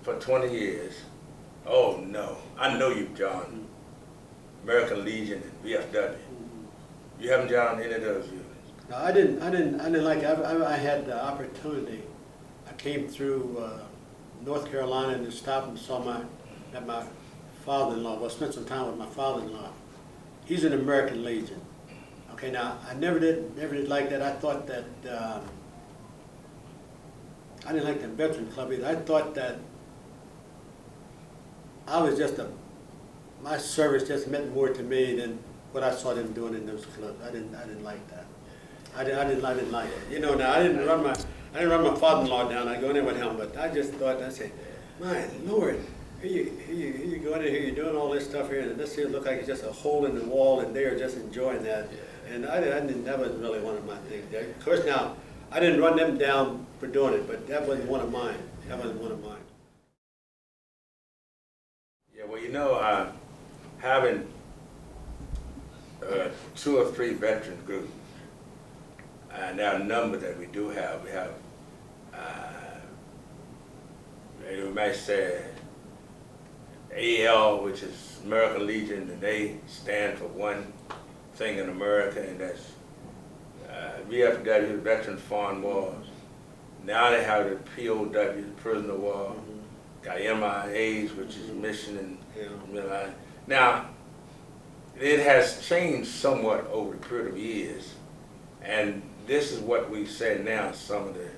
for 20 years, oh no, I know you've joined American Legion and VFW. You haven't joined any of those units. No, I didn't like it. I had the opportunity. I came through North Carolina and stopped and saw my father-in-law. Well, spent some time with my father-in-law. He's an American Legion. Okay, now I never did like that. I thought that I didn't like the veteran club either. I thought that I was my service just meant more to me than what I saw them doing in those clubs. I didn't like that. I didn't like it. You know, now I didn't run my father-in-law down. I go in there with him, but I just thought, I said, my Lord, here you go in there, here you're doing all this stuff here, and this here look like it's just a hole in the wall, and they are just enjoying that. And I didn't. That wasn't really one of my things. Of course, now I didn't run them down for doing it, but that wasn't one of mine. That wasn't one of mine. Yeah, well, you know, having 2 or 3 veteran groups, and our number that we do have, we have, we might say, AL, which is American Legion, and they stand for one thing in America, and that's VFW, Veterans Foreign Wars. Now they have the POW, Prisoner of War, got MIAs, which is Mission and Now, it has changed somewhat over the period of years, and this is what we say now. Some of the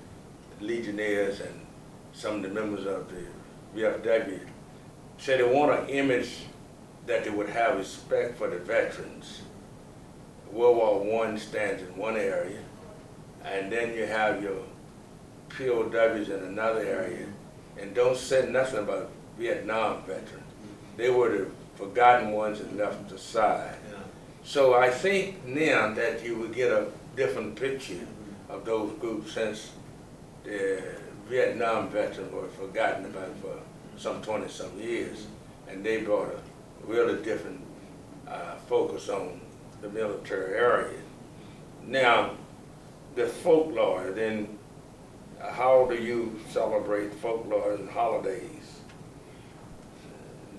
Legionnaires and some of the members of the VFW say they want an image that they would have respect for the veterans. World War I stands in one area, and then you have your POWs in another area, and don't say nothing about Vietnam veterans. They were the forgotten ones and left aside. Yeah. So I think now that you will get a different picture of those groups, since the Vietnam veterans were forgotten about for some 20-some years, and they brought a really different focus on the military area. Now, the folklore, then how do you celebrate folklore and holidays?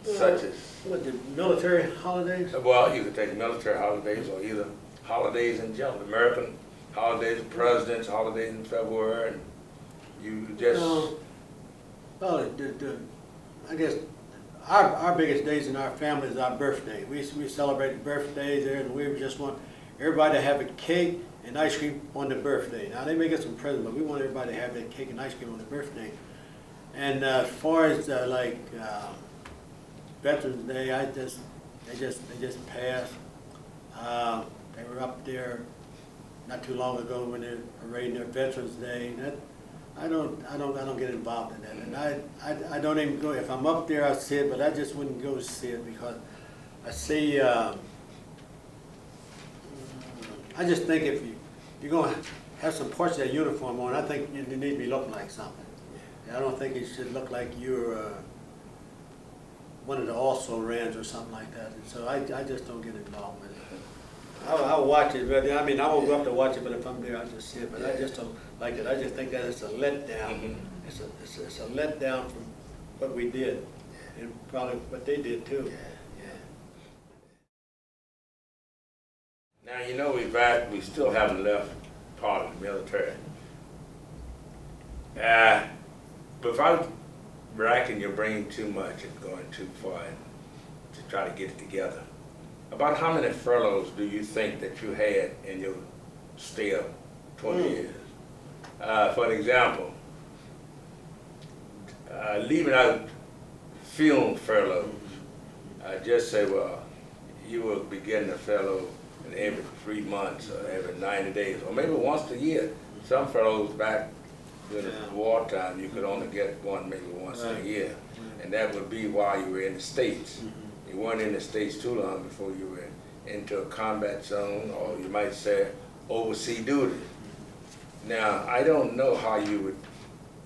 Such as what, the military holidays? Well, you could take military holidays or either holidays in general. American holidays, presidents, holidays in February, and you just... well, I guess our biggest days in our family is our birthday. We celebrate birthdays there, and we just want everybody to have a cake and ice cream on the birthday. Now, they may get some presents, but we want everybody to have that cake and ice cream on the birthday. And as far as Veterans Day, they just passed. They were up there not too long ago when they were parading their Veterans Day. I don't get involved in that, and I don't even go. If I'm up there, I see it, but I just wouldn't go see it because I see. I just think if you're going to have some parts of that uniform on, I think you need to be looking like something. I don't think it should look like you're one of the also-rans or something like that. And so I just don't get involved with it. I'll watch it, but I mean, I won't go up to watch it, but if I'm there, I'll just see it. But I just don't like it. I just think that it's a letdown. It's a letdown from what we did, and probably what they did too. Now, you know, we still haven't left part of the military. Without racking your brain too much and going too far to try to get it together, about how many furloughs do you think that you had in your stay of 20 years? For example, leaving out film furloughs, just say, well, you will be getting a furlough every 3 months or every 90 days, or maybe once a year. Some furloughs back during the wartime, you could only get one maybe once a year, and that would be while you were in the States. You weren't in the States too long before you were into a combat zone, or you might say overseas duty. Now, I don't know how you would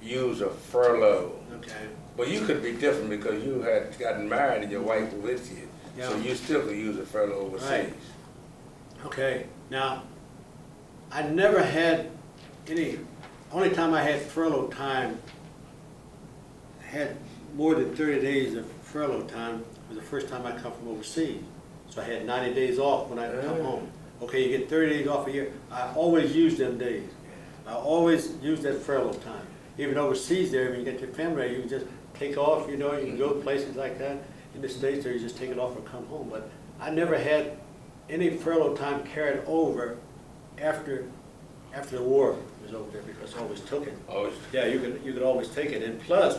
use a furlough. Okay. But you could be different because you had gotten married and your wife was with you. Yeah. So you still could use a furlough overseas. Right. Okay. Now, I never had any, only time I had furlough time, had more than 30 days of furlough time was the first time I come from overseas. So I had 90 days off when I come home. Okay, you get 30 days off a year. I always use them days. I always use that furlough time. Even overseas there, when you get your family, you can just take off, you know, you can go to places like that. In the States there, you just take it off and come home. But I never had any furlough time carried over after the war was over there, because I always took it. Always. Yeah, you could always take it. And plus,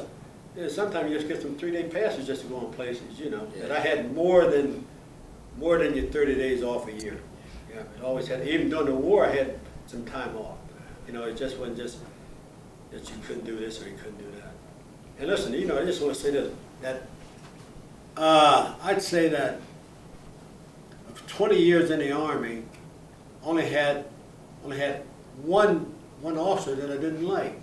you know, sometimes you just get some 3-day passes just to go on places, you know. Yeah. And I had more than your 30 days off a year. Yeah, I always had, even during the war, I had some time off. You know, it just wasn't just that you couldn't do this or you couldn't do that. And listen, you know, I just want to say this, that I'd say that of 20 years in the Army, only had one officer that I didn't like.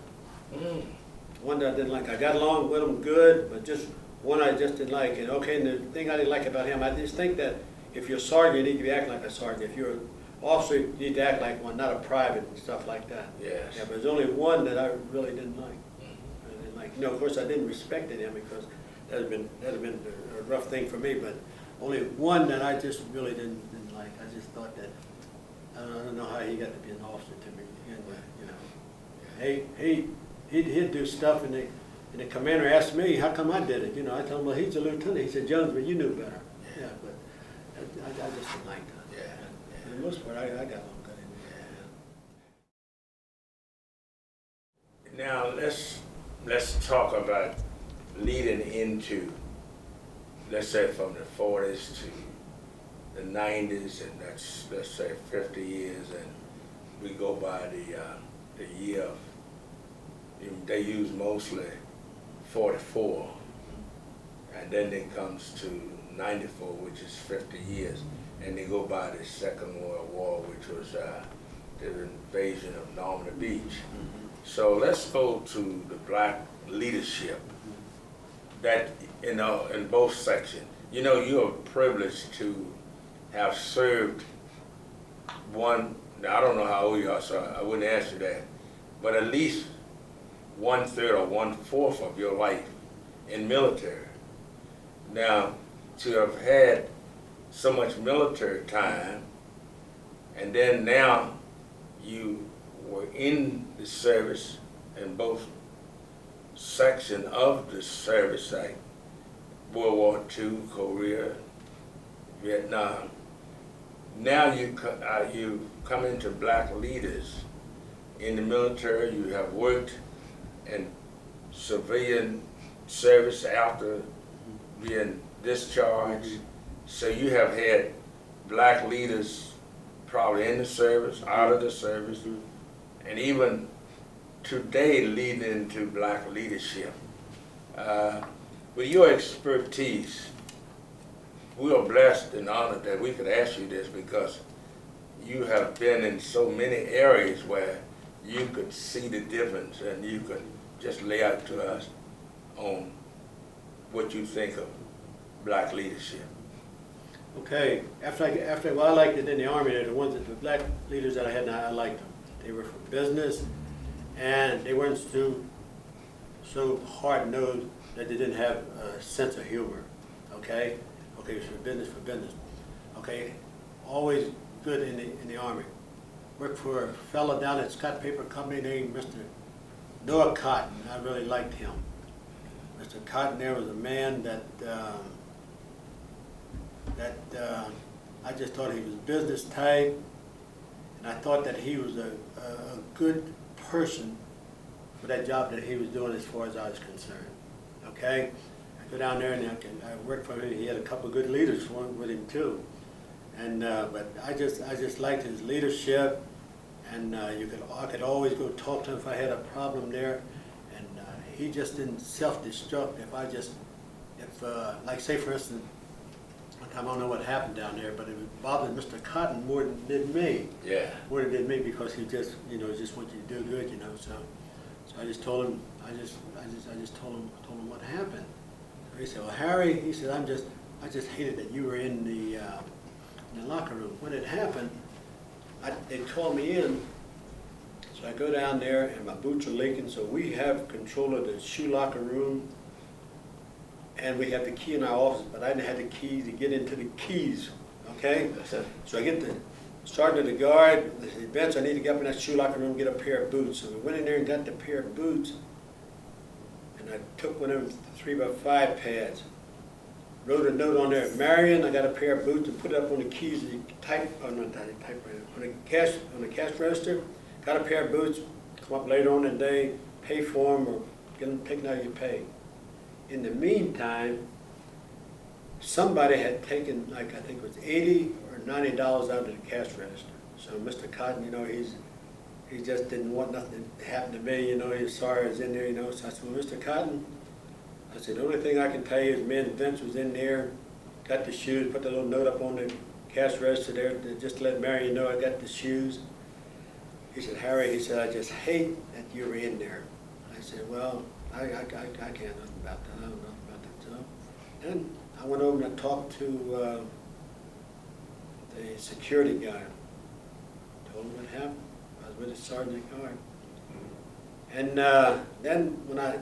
One that I didn't like. I got along with him good, but just one I just didn't like. And okay, and the thing I didn't like about him, I just think that if you're a sergeant, you need to be acting like a sergeant. If you're an officer, you need to act like one, not a private and stuff like that. Yes. Yeah, but there's only one that I really didn't like. I didn't like. You know, of course, I didn't respect him because that had been a rough thing for me. But only one that I just really didn't like. I just thought that I don't know how he got to be an officer to me. And, you know, he'd do stuff, and the commander asked me how come I did it. You know, I told him, well, he's a lieutenant. He said, Jones, but you knew better. Yeah, but I just didn't like that. Yeah. For the most part, I got along good in there. Now let's talk about leading into, let's say, from the 40s to the 90s, and that's, let's say, 50 years, and we go by the year of, they use mostly 44, and then it comes to 94, which is 50 years, and they go by the Second World War, which was the invasion of Normandy Beach. So let's go to the black leadership that, you know, in both sections. You know, you're privileged to have served one, now I don't know how old you are, so I wouldn't ask you that, but at least 1/3 or 1/4 of your life in military. Now, to have had so much military time, and then now you were in the service in both sections of the service, like World War II, Korea, Vietnam. Now you come into black leaders in the military. You have worked in civilian service after being discharged. So you have had black leaders probably in the service, out of the service, and even today leading into black leadership. With your expertise, we are blessed and honored that we could ask you this, because you have been in so many areas where you could see the difference, and you could just lay out to us on what you think of black leadership. Okay, after well, I liked it in the Army. The black leaders that I had, I liked them. They were from business, and they weren't so hard-nosed that they didn't have a sense of humor. Okay, it was for business. Okay, always good in the Army. worked for a fella down at Scott Paper Company named Mr. Noah Cotton. I really liked him. Mr. Cotton there was a man that I just thought he was business type, and I thought that he was a good person for that job that he was doing as far as I was concerned. Okay? I go down there and I worked for him. He had a couple of good leaders with him too. And but I just liked his leadership, and I could always go talk to him if I had a problem there, and he just didn't self-destruct. Like say for instance, one time I don't know what happened down there, but it bothered Mr. Cotton more than it did me. Yeah. More than it did me, because he just just wanted you to do good, So I just told him I just told him what happened. So he said, well, Harry, he said, I just hated that you were in the locker room. When it happened, they called me in, so I go down there and my boots are leaking, so we have control of the shoe locker room, and we have the key in our office, but I didn't have the key to get into the keys, okay? So I get the sergeant of the guard, they said, Vince, I need to get up in that shoe locker room and get a pair of boots. So we went in there and got the pair of boots, and I took one of them 3x5 pads, wrote a note on there, Marion, I got a pair of boots, and put it up on the keys, and on the cash register, got a pair of boots, come up later on in the day, pay for them, or get them taken out of your pay. In the meantime, somebody had taken, like, I think it was $80 or $90 out of the cash register. So Mr. Cotton, he just didn't want nothing to happen to me, he was sorry I was in there, So I said, well, Mr. Cotton, I said, the only thing I can tell you is me and Vince was in there, got the shoes, put the little note up on the cash register there, just to let Marion know I got the shoes. He said, Harry, he said, I just hate that you were in there. I said, well, I can't nothing about that. I don't know nothing about that. So then I went over and talked to the security guy. Told him what happened. I was with the sergeant of the guard. And then when I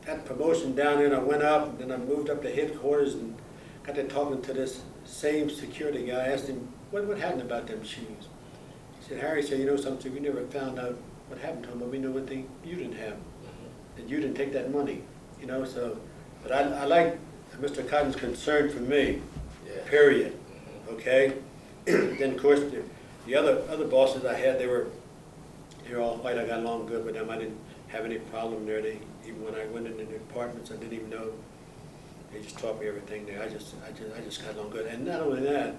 got promotion down there, I went up, and then I moved up to headquarters and got to talking to this same security guy. I asked him, what happened about them shoes? He said, Harry said, something, we never found out what happened to them, but we know one thing you didn't have. That you didn't take that money, so, but I like Mr. Cotton's concern for me, period, okay? Then, of course, the other bosses I had, they were all white. I got along good with them. I didn't have any problem there. Even when I went into the departments, I didn't even know. They just taught me everything there. I just got along good. And not only that,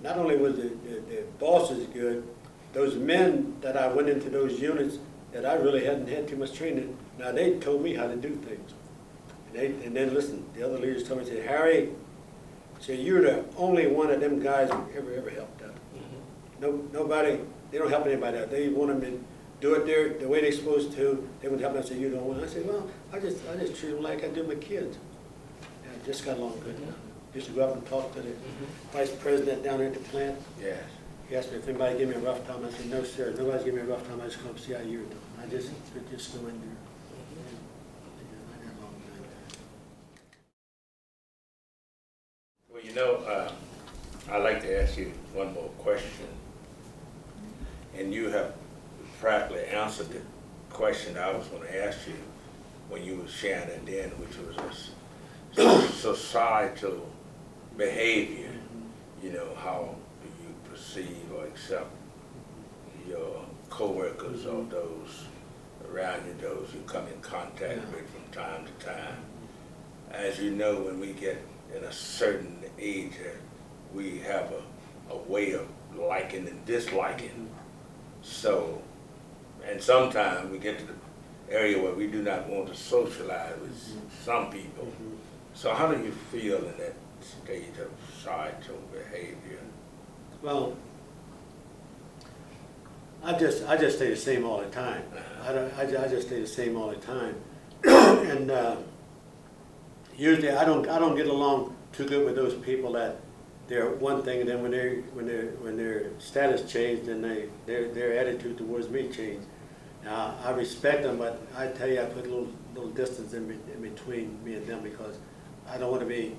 not only was the bosses good, those men that I went into those units that I really hadn't had too much training, now they told me how to do things. And then listen, the other leaders told me, said, Harry, so you're the only one of them guys who ever helped out. Nobody, they don't help anybody out. They want them to do it the way they're supposed to. They would help them, say, you don't want. I said, well, I just treat them like I do my kids. And I just got along good. Used to go up and talk to the vice president down there at the plant. Yes. He asked me if anybody gave me a rough time. I said, no, sir, nobody's giving me a rough time. I just come see how you're doing. I just go in there. Well, I'd like to ask you one more question. And you have practically answered the question I was going to ask you when you were sharing it then, which was a societal behavior. How do you perceive or accept your coworkers or those around you, those you come in contact with from time to time? As you know, when we get in a certain age, we have a way of liking and disliking. So, and sometimes we get to the area where we do not want to socialize with some people. So how do you feel in that stage of societal behavior? Well, I just stay the same all the time. I just stay the same all the time, and usually I don't get along too good with those people that they're one thing, and then when their status changed, then their attitude towards me changed. Now I respect them, but I tell you, I put a little distance in between me and them, because I don't want to be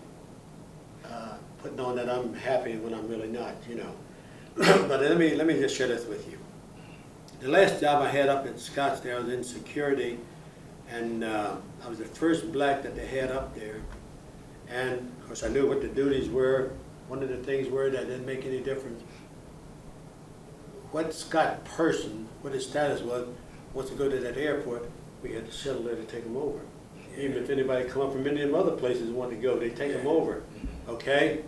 putting on that I'm happy when I'm really not, But let me just share this with you. The last job I had up in Scottsdale, I was in security, and I was the first black that they had up there. And of course I knew what the duties were. One of the things were that didn't make any difference. What Scott person, what his status was, wants to go to that airport, we had to shuttle there to take him over. Even if anybody come up from any of them other places and wanted to go, they take him over. Okay?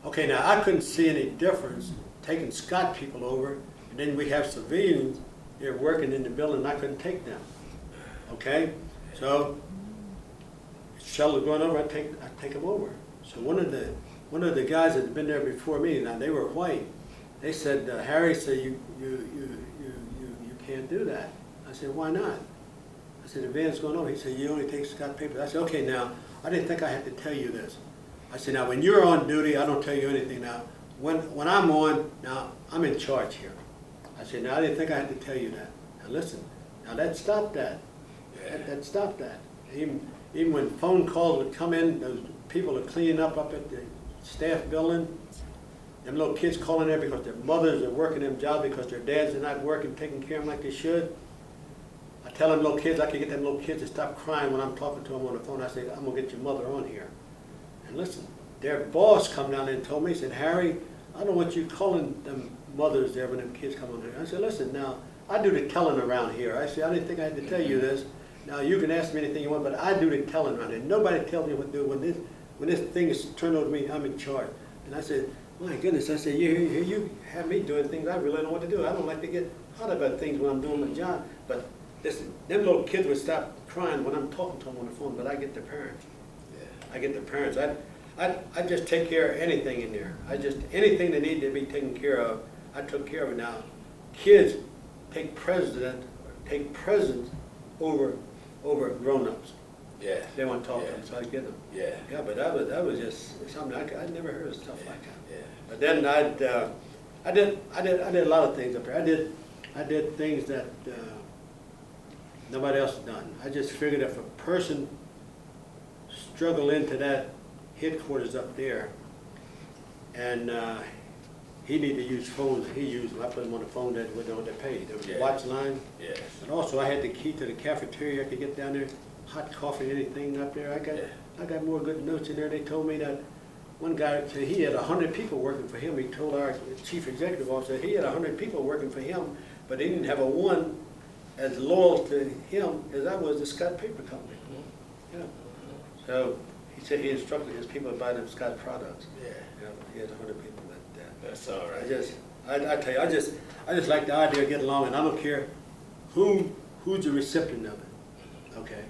Okay, now I couldn't see any difference taking Scott people over, and then we have civilians there working in the building, and I couldn't take them. Okay? So, shuttle going over, I take them over. So one of the guys that had been there before me, now they were white, they said, Harry said, you can't do that. I said, why not? I said, the van's going over. He said, you only take Scott papers. I said, okay, now, I didn't think I had to tell you this. I said, now, when you're on duty, I don't tell you anything now. When I'm on, now, I'm in charge here. I said, now, I didn't think I had to tell you that. Now, listen, now, that stopped that. That stopped that. Even when phone calls would come in, those people are cleaning up at the staff building, them little kids calling there because their mothers are working them jobs because their dads are not working, taking care of them like they should. I tell them little kids, I can get them little kids to stop crying when I'm talking to them on the phone. I say, I'm going to get your mother on here. And listen, their boss come down there and told me, he said, Harry, I don't want you calling them mothers there when them kids come on here. I said, listen, now, I do the telling around here. I said, I didn't think I had to tell you this. Now, you can ask me anything you want, but I do the telling around here. Nobody tells me what to do. When this thing is turned over to me, I'm in charge. And I said, my goodness, I said, you have me doing things I really don't want to do. I don't like to get hot about things when I'm doing my job. But listen, them little kids would stop crying when I'm talking to them on the phone, but I get the parents. Yeah. I get the parents. I just take care of anything in there. Anything that needed to be taken care of, I took care of it. Now, kids take presents over grown-ups. Yeah. They want to talk to them, so I get them. Yeah. Yeah, but that was just something I'd never heard of stuff like that. Yeah. But then I did a lot of things up there. I did things that nobody else has done. I just figured if a person struggled into that headquarters up there, and he needed to use phones, he used them. I put them on the phone that they paid. There was a watch line. Yes. And also I had the key to the cafeteria. I could get down there, hot coffee, anything up there. I got more good notes in there. They told me that one guy said he had 100 people working for him. He told our chief executive officer he had 100 people working for him, but he didn't have a one as loyal to him as I was the Scott Paper Company. Mm-hmm. Yeah. So he said he instructed his people to buy them Scott products. Yeah. You know, he had 100 people like that. That's all right. I tell you, I just like the idea of getting along, and I don't care who's the recipient of it. Okay.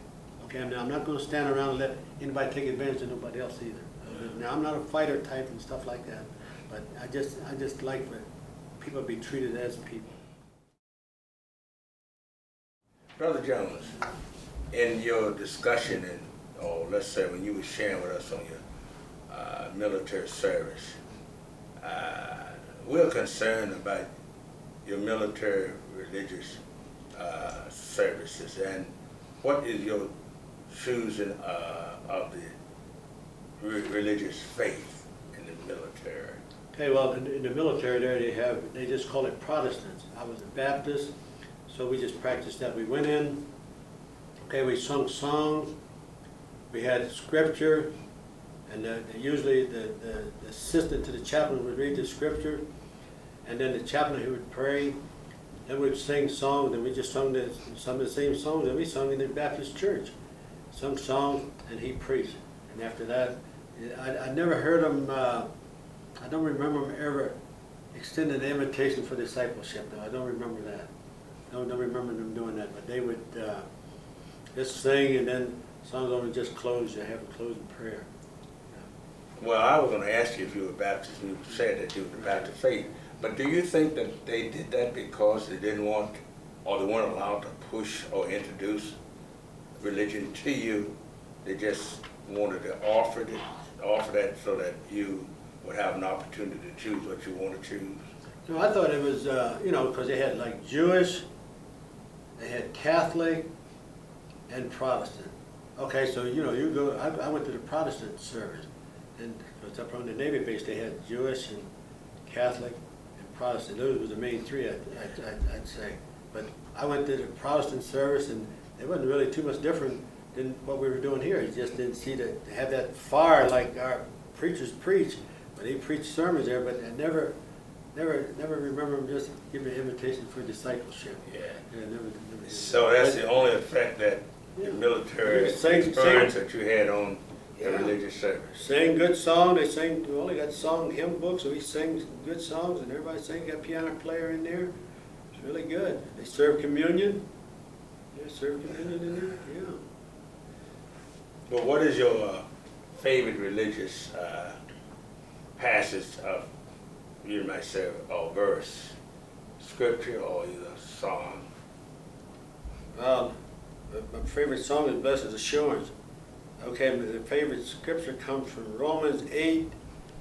Now I'm not going to stand around and let anybody take advantage of nobody else either. Now I'm not a fighter type and stuff like that, but I just like for people to be treated as people. Brother Jones, in your discussion, or let's say when you were sharing with us on your military service, we're concerned about your military religious services, and what is your choosing of the religious faith in the military? Okay, well, in the military there they just call it Protestants. I was a Baptist, so we just practiced that. We went in, okay, we sung songs, we had scripture, and usually the assistant to the chaplain would read the scripture, and then the chaplain, he would pray, then we'd sing songs, and we just sung some of the same songs that we sung in the Baptist church. Sung songs, and he preached. And after that, I never heard him, I don't remember him ever extending an invitation for discipleship, though. I don't remember that. I don't remember them doing that, but they would just sing, and then songs only just close, you have a closing prayer. Yeah. Well, I was going to ask you if you were Baptist, and you said that you were the Baptist faith, but do you think that they did that because they didn't want, or they weren't allowed to push or introduce religion to you? They just wanted to offer that so that you would have an opportunity to choose what you want to choose? No, I thought it was, because they had like Jewish, they had Catholic, and Protestant. Okay, so you go. I went to the Protestant service, and because up on the Navy base they had Jewish and Catholic and Protestant. Those were the main three, I'd say. But I went to the Protestant service, and it wasn't really too much different than what we were doing here. You just didn't see to have that fire like our preachers preach. But they preach sermons there, but I never remember them just giving an invitation for discipleship. Yeah. Never So that's the only effect that the military experience that you had on the religious service. Sang good song. They sang. Well, they got song hymn books, so we sang good songs, and everybody sang. Got a piano player in there. It's really good. They serve communion. Yeah, serve communion in there. Yeah. Well, what is your favorite religious passage of, you might say, or verse, scripture or either song? Well, my favorite song is Blessed Assurance. Okay, but the favorite scripture comes from Romans 8.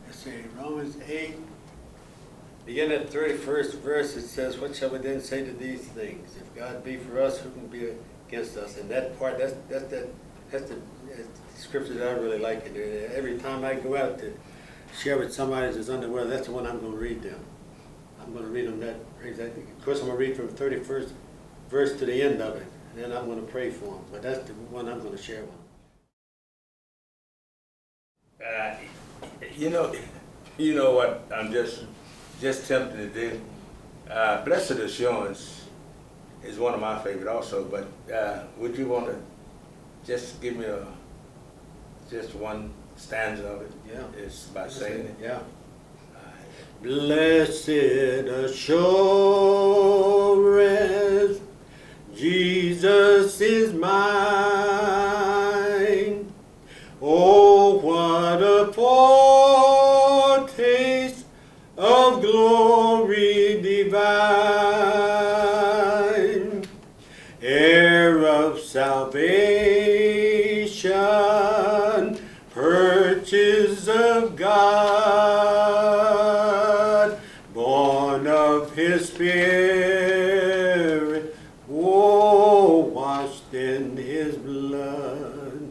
Let's see, Romans 8. Beginning at the 31st verse, it says, "What shall we then say to these things? If God be for us, who can be against us?" And that part, that's the scripture that I really like. And every time I go out to share with somebody that's under the weather, that's the one I'm going to read them. I'm going to read them that. Of course, I'm going to read from the 31st verse to the end of it, and then I'm going to pray for them. But that's the one I'm going to share with them. You know what I'm just tempted to do? Blessed Assurance is one of my favorite also, but would you want to just give me just one stanza of it? Yeah. It's by saying it. Yeah. Blessed assurance, Jesus is mine. Oh, what a foretaste of glory divine, heir of salvation, purchase of God, born of His Spirit, oh, washed in His blood.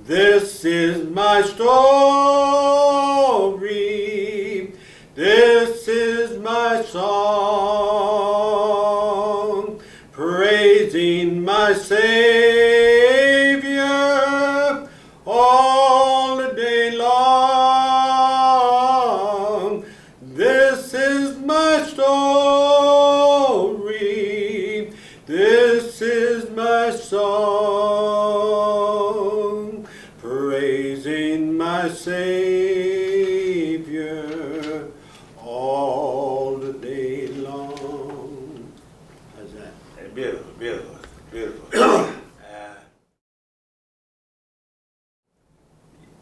This is my story, this is my song, praising my Savior all the day long. This is my story, this is my song, praising my Savior all the day long. How's that? Beautiful, beautiful, beautiful.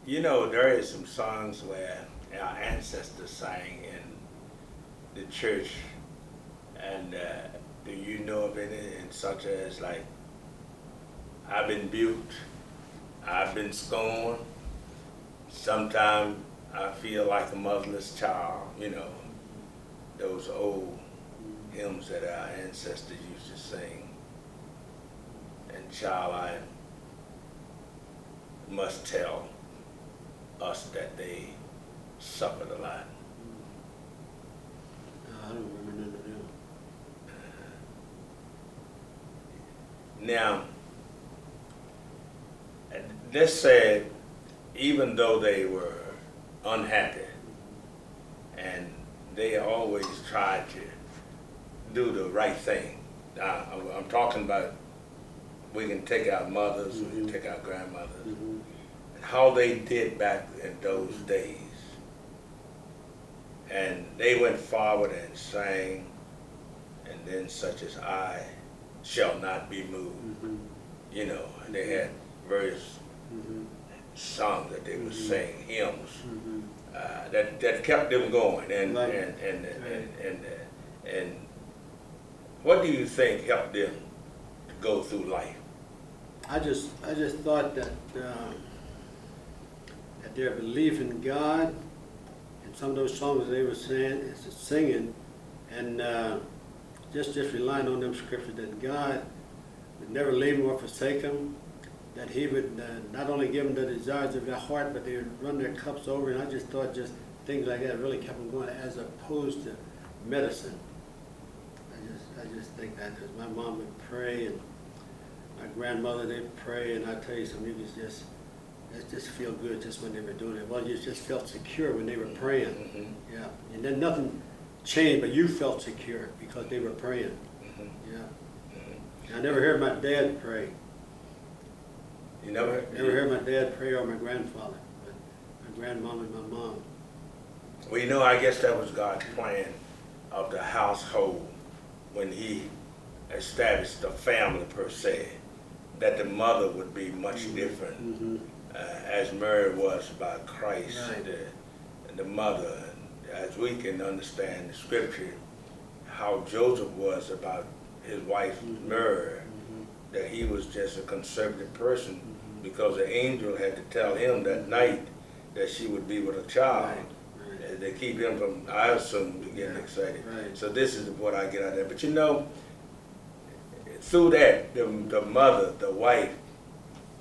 You know, there is some songs where our ancestors sang in the church, and do you know of any, and such as like, I've been buked, I've been scorned, sometimes I feel like a motherless child, you know, those old hymns that our ancestors used to sing. And child, I must tell us that they suffered a lot. I don't remember none of them. Now, this said, even though they were unhappy, and they always tried to do the right thing. Now, I'm talking about, we can take our mothers, we can take our grandmothers, and how they did back in those days. And they went forward and sang, and then such as I shall not be moved. You know, and they had various songs that they would sing, hymns, that kept them going. And what do you think helped them to go through life? I just thought that that their belief in God, and some of those songs they were singing, and just relying on them scriptures that God would never leave them or forsake them, that He would not only give them the desires of their heart, but they would run their cups over. And I just thought just things like that really kept them going, as opposed to medicine. I just think that, because my mom would pray and my grandmother, they'd pray, and I tell you something, it just feel good just when they were doing it. Well, you just felt secure when they were praying. Mm-hmm. Yeah, and then nothing changed, but you felt secure because they were praying. Mm-hmm. Yeah. Mm-hmm. I never heard my dad pray. You never Heard my dad pray or my grandfather, but my grandmom and my mom. Well, you know, I guess that was God's plan of the household when he established the family per se, that the mother would be much different, as Mary was by Christ, Right. the mother, as we can understand the scripture, how Joseph was about his wife Mary, that he was just a conservative person because the angel had to tell him that night that she would be with a child. Right. They keep him from, I assume, getting excited. Right. So this is what I get out of that. But you know, through that, the mother, the wife,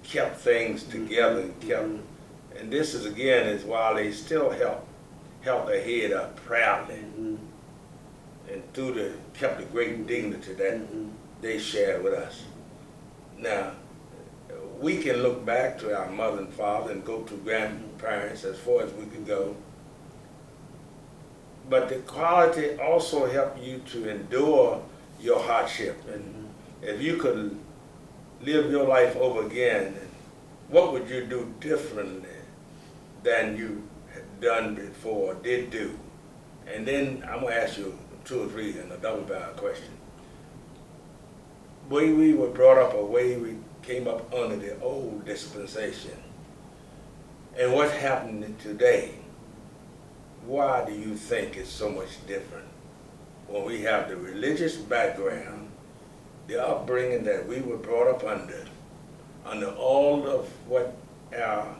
kept things together and kept, and this is again, is while they still held their head up proudly, and through kept the great dignity that they shared with us. Now, we can look back to our mother and father and go to grandparents as far as we could go. But the quality also helped you to endure your hardship. And if you could live your life over again, what would you do differently than you had done before, did do? And then I'm going to ask you 2 or 3 and a double-barrel question. Way we were brought up, or way we came up under the old dispensation, and what's happening today, why do you think it's so much different when we have the religious background, the upbringing that we were brought up under all of what our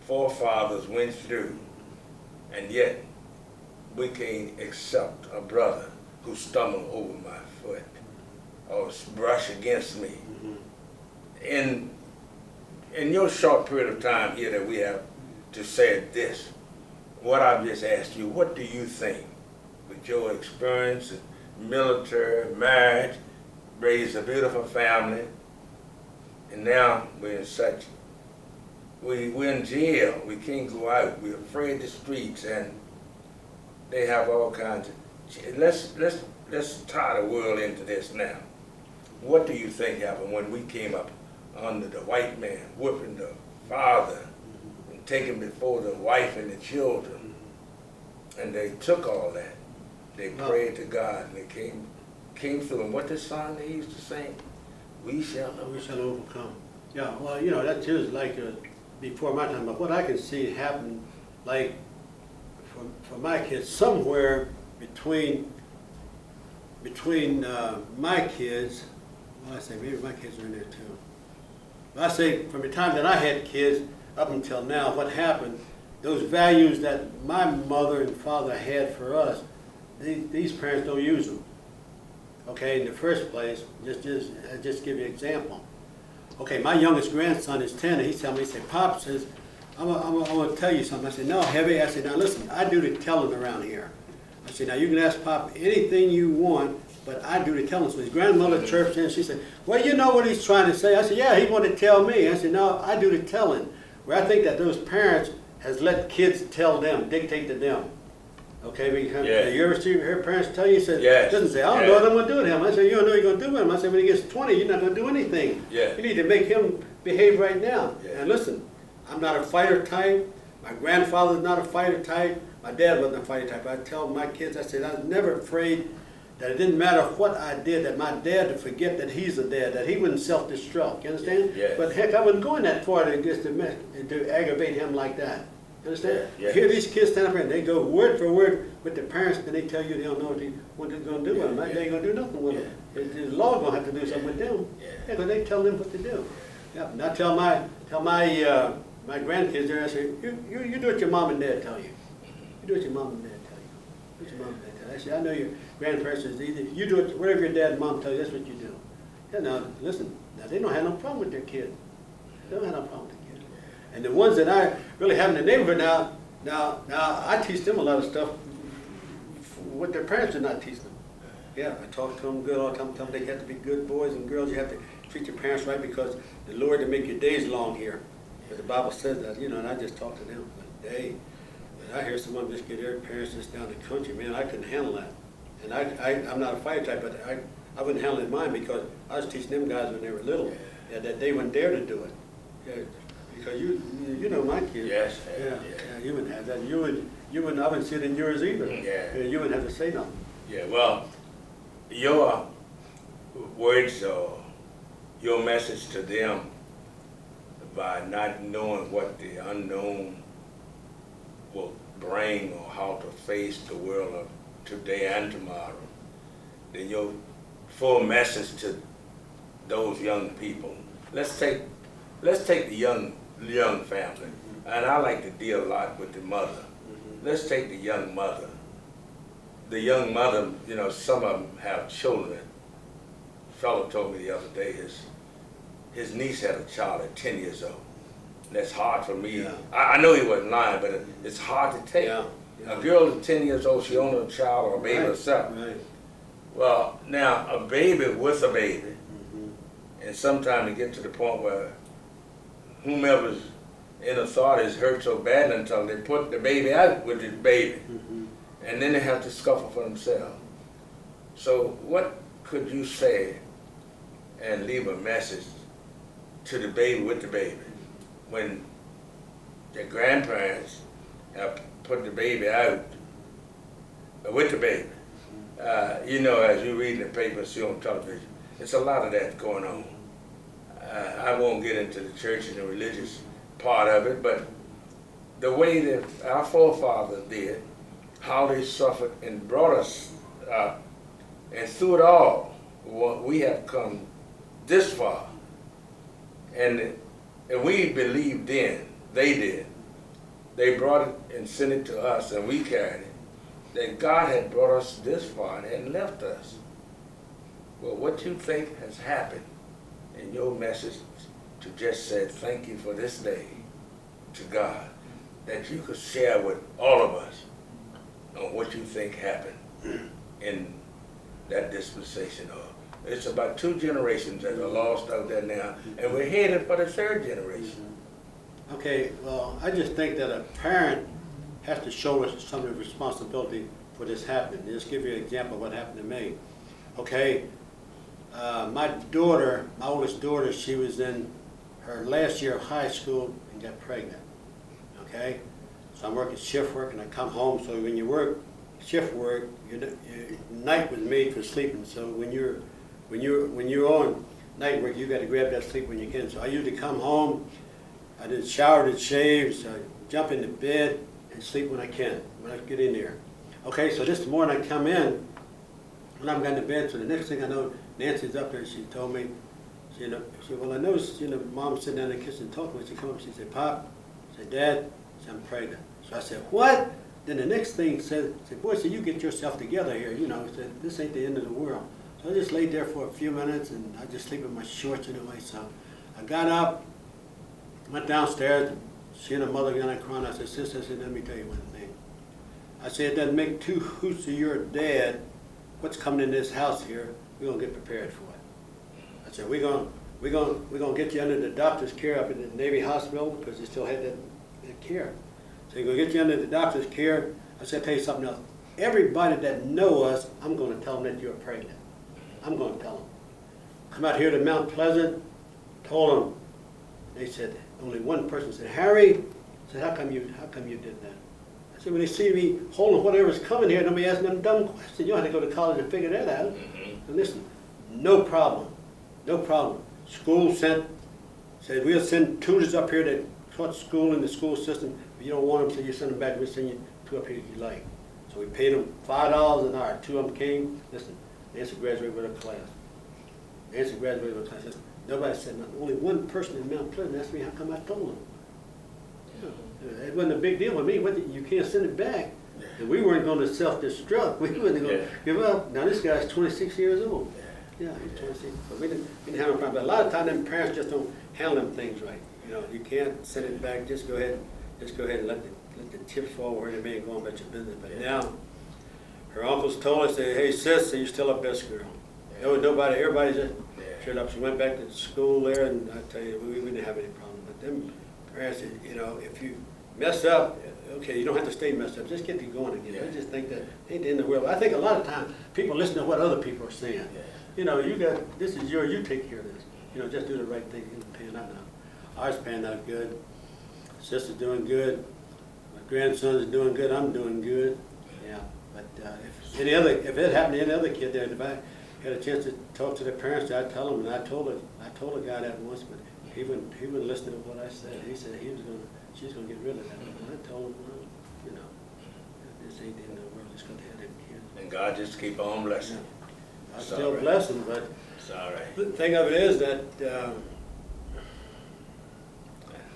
forefathers went through, and yet we can't accept a brother who stumbled over my foot or brush against me? In your short period of time here that we have to say this, what I've just asked you, what do you think, with your experience in military, marriage, raised a beautiful family, and now we're in jail, we can't go out, we're afraid of the streets, and they have all kinds of, let's tie the world into this now. What do you think happened when we came up under the white man, whipping the father, and taking before the wife and the children, and they took all that, they prayed to God, and they came through, and what this song they used to sing, we shall overcome. Yeah, well, you know, that too is like before my time, but what I can see happen, like for my kids, somewhere between my kids, well, I say maybe my kids are in there too. But I say from the time that I had kids up until now, what happened, those values that my mother and father had for us, these parents don't use them. Okay, in the first place, just give you an example. Okay, my youngest grandson is 10, and he's telling me, he said, Pop, says, I'm going to tell you something. I said, no, Heavy. I said, now listen, I do the telling around here. I said, now you can ask Pop anything you want, but I do the telling. So his grandmother chirped in, and she said, well, you know what he's trying to say. I said, yeah, he wanted to tell me. I said, no, I do the telling. Where I think that those parents has let kids tell them, dictate to them. Okay, because you ever see her parents tell you, doesn't say, I don't know what I'm going to do with him. I said, you don't know what you're going to do with him. I said, when he gets 20, you're not going to do anything. Yeah. You need to make him behave right now. Yeah. And listen, I'm not a fighter type. My grandfather's not a fighter type. My dad wasn't a fighter type. I tell my kids, I said, I was never afraid that it didn't matter what I did, that my dad would forget that he's a dad, that he wouldn't self-destruct. You understand? Yes. But heck, I wasn't going that far to aggravate him like that. You understand? Yeah. You hear these kids stand up here and they go word for word with their parents, and they tell you they don't know what they're going to do with them. They ain't going to do nothing with them. The law going to have to do something with them. Yeah, because they tell them what to do. Yeah. And I tell my grandkids there, I say, you do what your mom and dad tell you. You do what your mom and dad tell you. Do what your mom and dad tell you. I say, I know your grandparents is either you do it, whatever your dad and mom tell you, that's what you do. Yeah, now listen, now they don't have no problem with their kid. They don't have no problem with their kid. And the ones that I really have in the neighborhood now I teach them a lot of stuff what their parents did not teach them. Yeah, I talk to them good all the time, tell them they have to be good boys and girls. You have to treat your parents right because the Lord to make your days long here. But the Bible says that, you know, and I just talk to them. But hey, I hear someone just get their parents just down the country, man, I couldn't handle that. And I'm not a fighter type, but I wouldn't handle it mine because I was teaching them guys when they were little, that they wouldn't dare to do it. Yeah, because you know my kids. Yes. Yeah, you wouldn't have that. You wouldn't, I wouldn't see it in yours either. Yeah. You wouldn't have to say nothing. Yeah, well, your words or your message to them by not knowing what the unknown will bring or how to face the world of today and tomorrow, then your full message to those young people. Let's take the young family, and I like to deal a lot with the mother. Let's take the young mother. The young mother, you know, some of them have children. A fellow told me the other day his niece had a child at 10 years old. And that's hard for me. Yeah. I know he wasn't lying, but it's hard to take. Yeah. A girl at 10 years old, she owned a child or a baby herself. Right. Well, now, a baby with a baby, and sometimes it gets to the point where whomever's in authority is hurt so bad until they put the baby out with the baby. And then they have to suffer for themselves. So what could you say and leave a message to the baby with the baby when the grandparents have put the baby out with the baby? You know, as you read in the paper, see on television, it's a lot of that going on. I won't get into the church and the religious part of it, but the way that our forefathers did, how they suffered and brought us up, and through it all, we have come this far. And we believed then, they did. They brought it and sent it to us, and we carried it. That God had brought us this far and hadn't left us. Well, what you think has happened in your message to just say thank you for this day to God, that you could share with all of us on what you think happened in that dispensation of. It's about 2 generations that are lost out there now, and we're headed for the 3rd generation. Okay, well, I just think that a parent has to show us some of the responsibility for this happening. Just give you an example of what happened to me. Okay, my daughter, my oldest daughter, she was in her last year of high school and got pregnant. Okay, so I'm working shift work and I come home. So when you work shift work, your night was made for sleeping. So when you're on night work, you got to grab that sleep when you can. So I usually come home, I did shower, did shave, so I jump into bed and sleep when I can, when I get in there. Okay, so this morning I come in, when I'm got into bed, so the next thing I know, Nancy's up there, she told me, she said, well, I noticed, Mom sitting down in the kitchen talking with you. She come up, she said, Pop, I said, Dad, I'm pregnant. So I said, what? Then the next thing said, boy, so you get yourself together here, I said, this ain't the end of the world. So I just laid there for a few minutes, and I just sleep in my shorts anyway. So I got up, went downstairs, she and her mother got on crying. I said, Sister, I said, let me tell you one thing. I said, it doesn't make 2 hoots of your dad what's coming in this house here. We're going to get prepared for it. I said, we're gonna get you under the doctor's care up in the Navy Hospital because you still had that care. So we're going to get you under the doctor's care. I said, I'll tell you something else. Everybody that know us, I'm going to tell them that you're pregnant. I'm going to tell them. Come out here to Mount Pleasant, told them. They said, only one person said, Harry, I said, how come you did that? I said, when they see me holding whatever's coming here, nobody asking them dumb questions. You don't have to go to college and figure that out. And listen, no problem. No problem. School said we'll send tutors up here that taught school in the school system. If you don't want them, so you send them back. We'll send you 2 up here if you like. So we paid them $5 an hour. 2 of them came. Listen, Nancy graduated with her class. Nancy graduated with her class. Listen, nobody said nothing. Only one person in Mount Pleasant asked me how come I told them. It wasn't a big deal with me. You can't send it back. And we weren't going to self-destruct. We wasn't going to give up. Now this guy's 26 years old. Yeah, he's 26. So we didn't have a problem. But a lot of times, them parents just don't handle them things right. You can't send it back. Just go ahead and let the chips fall where they may go on about your business. But now, her uncles told us, that, hey sis, you're still our best girl. There was nobody, everybody just showed up. She went back to school there, and I tell you, we didn't have any problem. But them parents, you know, if you mess up, okay, you don't have to stay messed up. Just get you going again. Yeah. I just think that ain't the end of the world. I think a lot of times people listen to what other people are saying. Yeah. You know, you got, this is yours, you take care of this. You know, just do the right thing and pan out now. Ours panned out good. Sister's doing good. My grandson's doing good. I'm doing good. Yeah. But if it happened to any other kid there, if I had a chance to talk to their parents, I'd tell them. And I told a guy that once, but he wouldn't listen to what I said. He said she's gonna get rid of that. And I told him, well, you know, this ain't the end of the world. It's gonna have them kids. And God just keep on blessing. I still bless them, but It's all right. the thing of it is that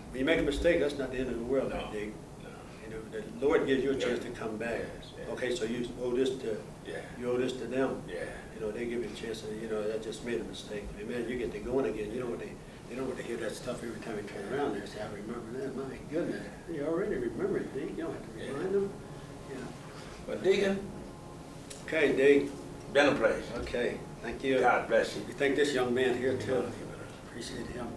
when you make a mistake, that's not the end of the world, No. Dick. No. You know, the Lord gives you a chance to come back. Yes, yes. Okay, so you owe this to Yeah. you owe this to them. Yeah. You know, they give you a chance to, you know, that just made a mistake. Amen. You get to going again. You know what they don't want to hear that stuff every time you turn around. They say, I remember that. My goodness. They already remember it, Dick. You don't have to remind them. Yeah. But Deacon, Okay, Dick. been a place. Okay. Thank you. God bless you. We thank this young man here too. Appreciate him.